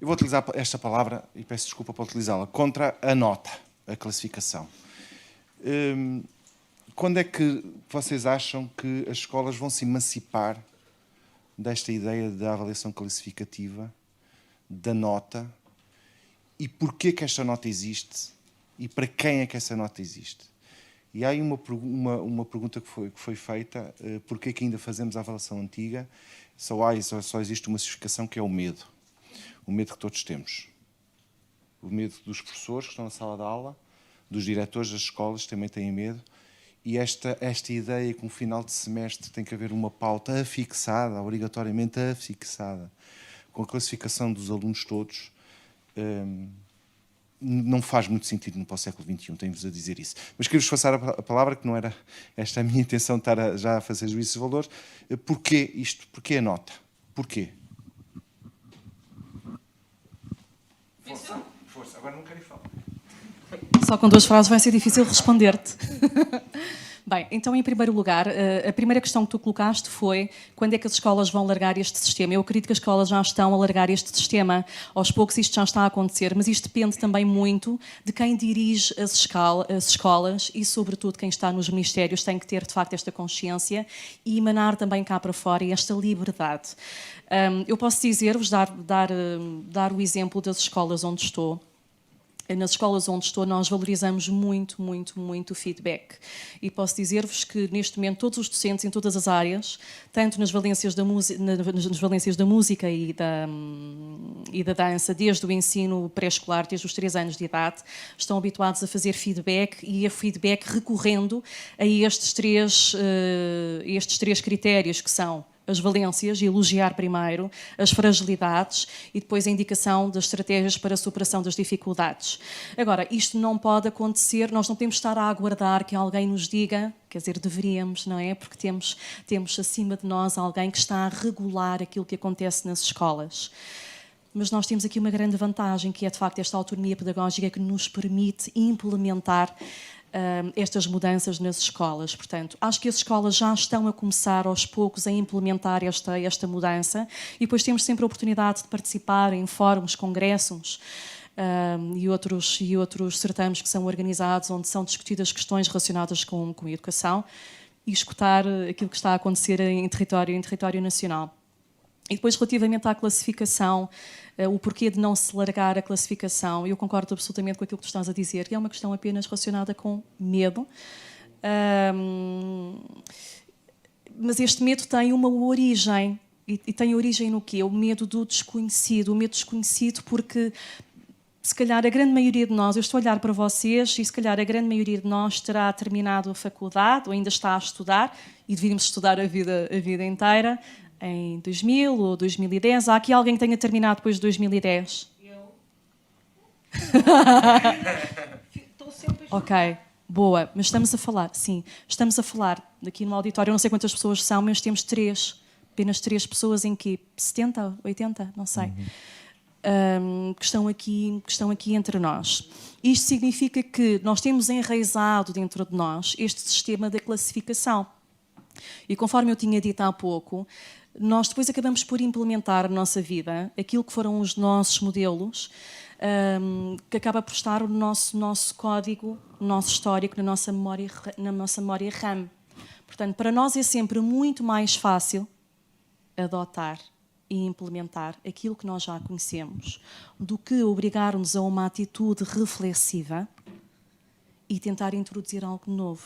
vou utilizar esta palavra, e peço desculpa por utilizá-la, contra a nota, a classificação. Quando é que vocês acham que as escolas vão se emancipar desta ideia da avaliação classificativa, da nota, e porquê que esta nota existe e para quem é que essa nota existe? E há aí uma pergunta que foi feita, porquê que ainda fazemos a avaliação antiga? Só existe uma justificação, que é o medo que todos temos. O medo dos professores que estão na sala de aula, dos diretores das escolas também têm medo. E esta ideia que no final de semestre tem que haver uma pauta afixada, obrigatoriamente afixada, com a classificação dos alunos todos, não faz muito sentido para o século XXI, tenho-vos a dizer isso. Mas queria-vos passar a palavra, que não era esta a minha intenção de estar já a fazer juízo de valor. Porquê isto? Porquê a nota? Porquê? Força. Agora não quero ir falar. Só com 2 frases vai ser difícil responder-te. Bem, então, em primeiro lugar, a primeira questão que tu colocaste foi quando é que as escolas vão largar este sistema. Eu acredito que as escolas já estão a largar este sistema. Aos poucos isto já está a acontecer, mas isto depende também muito de quem dirige as escolas e, sobretudo, quem está nos ministérios tem que ter, de facto, esta consciência e emanar também cá para fora esta liberdade. Eu posso dizer-vos, dar o exemplo das escolas onde estou. Nas escolas onde estou, nós valorizamos muito o feedback. E posso dizer-vos que, neste momento, todos os docentes em todas as áreas, tanto nas valências da música e da dança, desde o ensino pré-escolar, desde os 3 anos de idade, estão habituados a fazer feedback e a feedback recorrendo a estes três critérios, que são as valências, e elogiar primeiro, as fragilidades e depois a indicação das estratégias para a superação das dificuldades. Agora, isto não pode acontecer, nós não temos de estar a aguardar que alguém nos diga, quer dizer, deveríamos, não é? Porque temos acima de nós alguém que está a regular aquilo que acontece nas escolas. Mas nós temos aqui uma grande vantagem, que é, de facto, esta autonomia pedagógica que nos permite implementar estas mudanças nas escolas. Portanto, acho que as escolas já estão a começar aos poucos a implementar esta mudança, e depois temos sempre a oportunidade de participar em fóruns, congressos e outros certames que são organizados, onde são discutidas questões relacionadas com a educação, e escutar aquilo que está a acontecer em território nacional. E depois, relativamente à classificação, o porquê de não se largar a classificação, eu concordo absolutamente com aquilo que tu estás a dizer, que é uma questão apenas relacionada com medo. Mas este medo tem uma origem, e tem origem no quê? O medo do desconhecido. O medo desconhecido porque, se calhar, a grande maioria de nós, eu estou a olhar para vocês, e se calhar a grande maioria de nós terá terminado a faculdade, ou ainda está a estudar, e devíamos estudar a vida inteira, em 2000 ou 2010. Há aqui alguém que tenha terminado depois de 2010? Estou Ok, boa. Mas estamos a falar, sim, estamos a falar aqui no auditório, eu não sei quantas pessoas são, mas temos apenas 3 pessoas em que 70, 80, não sei, que estão aqui entre nós. Isto significa que nós temos enraizado dentro de nós este sistema da classificação. E conforme eu tinha dito há pouco, nós depois acabamos por implementar na nossa vida aquilo que foram os nossos modelos, que acaba por estar o nosso código, o nosso histórico na nossa memória RAM. Portanto, para nós é sempre muito mais fácil adotar e implementar aquilo que nós já conhecemos do que obrigar-nos a uma atitude reflexiva e tentar introduzir algo novo.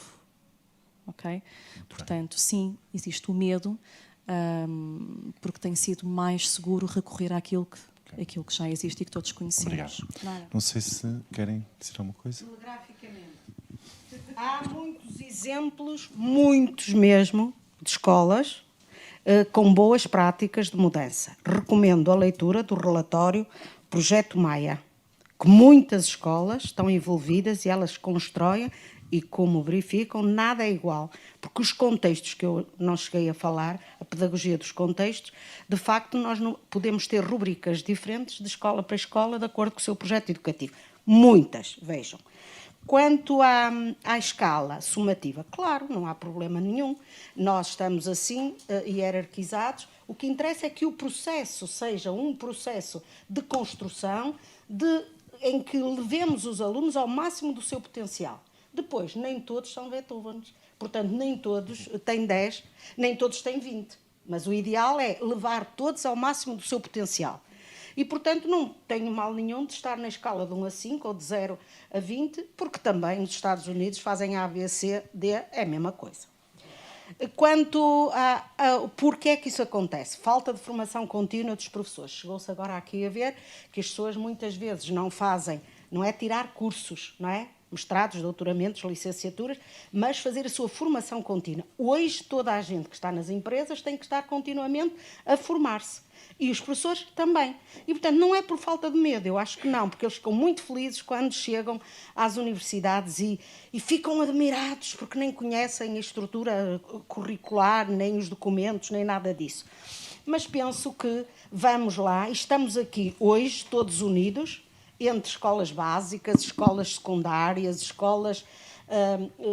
Ok? Portanto, sim, existe o medo, porque tem sido mais seguro recorrer àquilo que já existe e que todos conhecemos. Obrigado. Não sei se querem dizer alguma coisa. Telegraficamente. Há muitos exemplos, muitos mesmo, de escolas com boas práticas de mudança. Recomendo a leitura do relatório Projeto Maia, que muitas escolas estão envolvidas e elas constroem e, como verificam, nada é igual. Porque os contextos que eu não cheguei a falar, a pedagogia dos contextos, de facto nós não podemos ter rubricas diferentes de escola para escola de acordo com o seu projeto educativo. Muitas, vejam. Quanto à escala sumativa, claro, não há problema nenhum. Nós estamos assim hierarquizados. O que interessa é que o processo seja um processo de construção em que levemos os alunos ao máximo do seu potencial. Depois, nem todos são Beethovens. Portanto, nem todos têm 10, nem todos têm 20. Mas o ideal é levar todos ao máximo do seu potencial. E, portanto, não tenho mal nenhum de estar na escala de 1 a 5 ou de 0 a 20, porque também nos Estados Unidos fazem A, B, C, D, é a mesma coisa. Quanto a porquê é que isso acontece? Falta de formação contínua dos professores. Chegou-se agora aqui a ver que as pessoas muitas vezes não fazem, não é tirar cursos, não é? Mestrados, doutoramentos, licenciaturas, mas fazer a sua formação contínua. Hoje, toda a gente que está nas empresas tem que estar continuamente a formar-se. E os professores também. E, portanto, não é por falta de medo, eu acho que não, porque eles ficam muito felizes quando chegam às universidades e ficam admirados porque nem conhecem a estrutura curricular, nem os documentos, nem nada disso. Mas penso que vamos lá, estamos aqui hoje, todos unidos, entre escolas básicas, escolas secundárias, escolas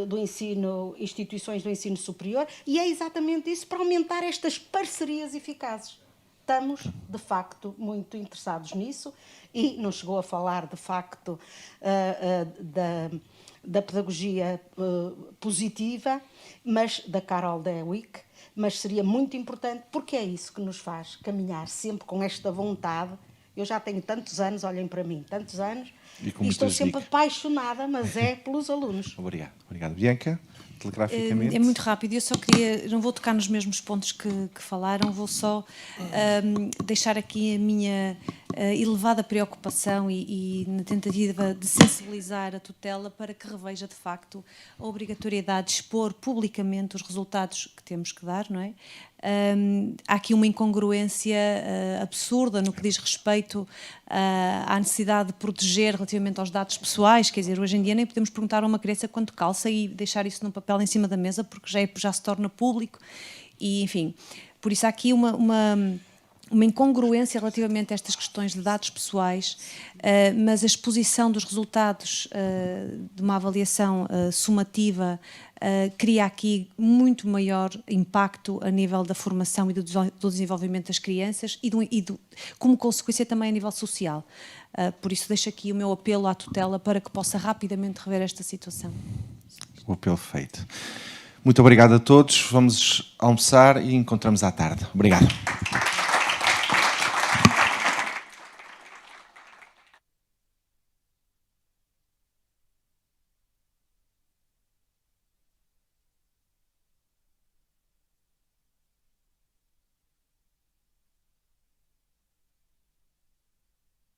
do ensino, instituições do ensino superior, e é exatamente isso para aumentar estas parcerias eficazes. Estamos, de facto, muito interessados nisso e não chegou a falar, de facto, da pedagogia positiva, mas da Carol Dweck, mas seria muito importante, porque é isso que nos faz caminhar sempre com esta vontade. Eu já tenho tantos anos, olhem para mim, tantos anos, e estou sempre apaixonada, mas é pelos alunos. Obrigado. Obrigado. Bianca, telegraficamente. É muito rápido, eu só queria, não vou tocar nos mesmos pontos que falaram, vou só deixar aqui a minha elevada preocupação e na tentativa de sensibilizar a tutela para que reveja de facto a obrigatoriedade de expor publicamente os resultados que temos que dar, não é? Há aqui uma incongruência absurda no que diz respeito à necessidade de proteger relativamente aos dados pessoais, quer dizer, hoje em dia nem podemos perguntar a uma criança quanto calça e deixar isso num papel em cima da mesa porque já se torna público e, enfim, por isso há aqui uma incongruência relativamente a estas questões de dados pessoais, mas a exposição dos resultados de uma avaliação sumativa cria aqui muito maior impacto a nível da formação e do desenvolvimento das crianças e como consequência também a nível social. Por isso deixo aqui o meu apelo à tutela para que possa rapidamente rever esta situação. O apelo feito. Muito obrigado a todos. Vamos almoçar e encontramos à tarde. Obrigado.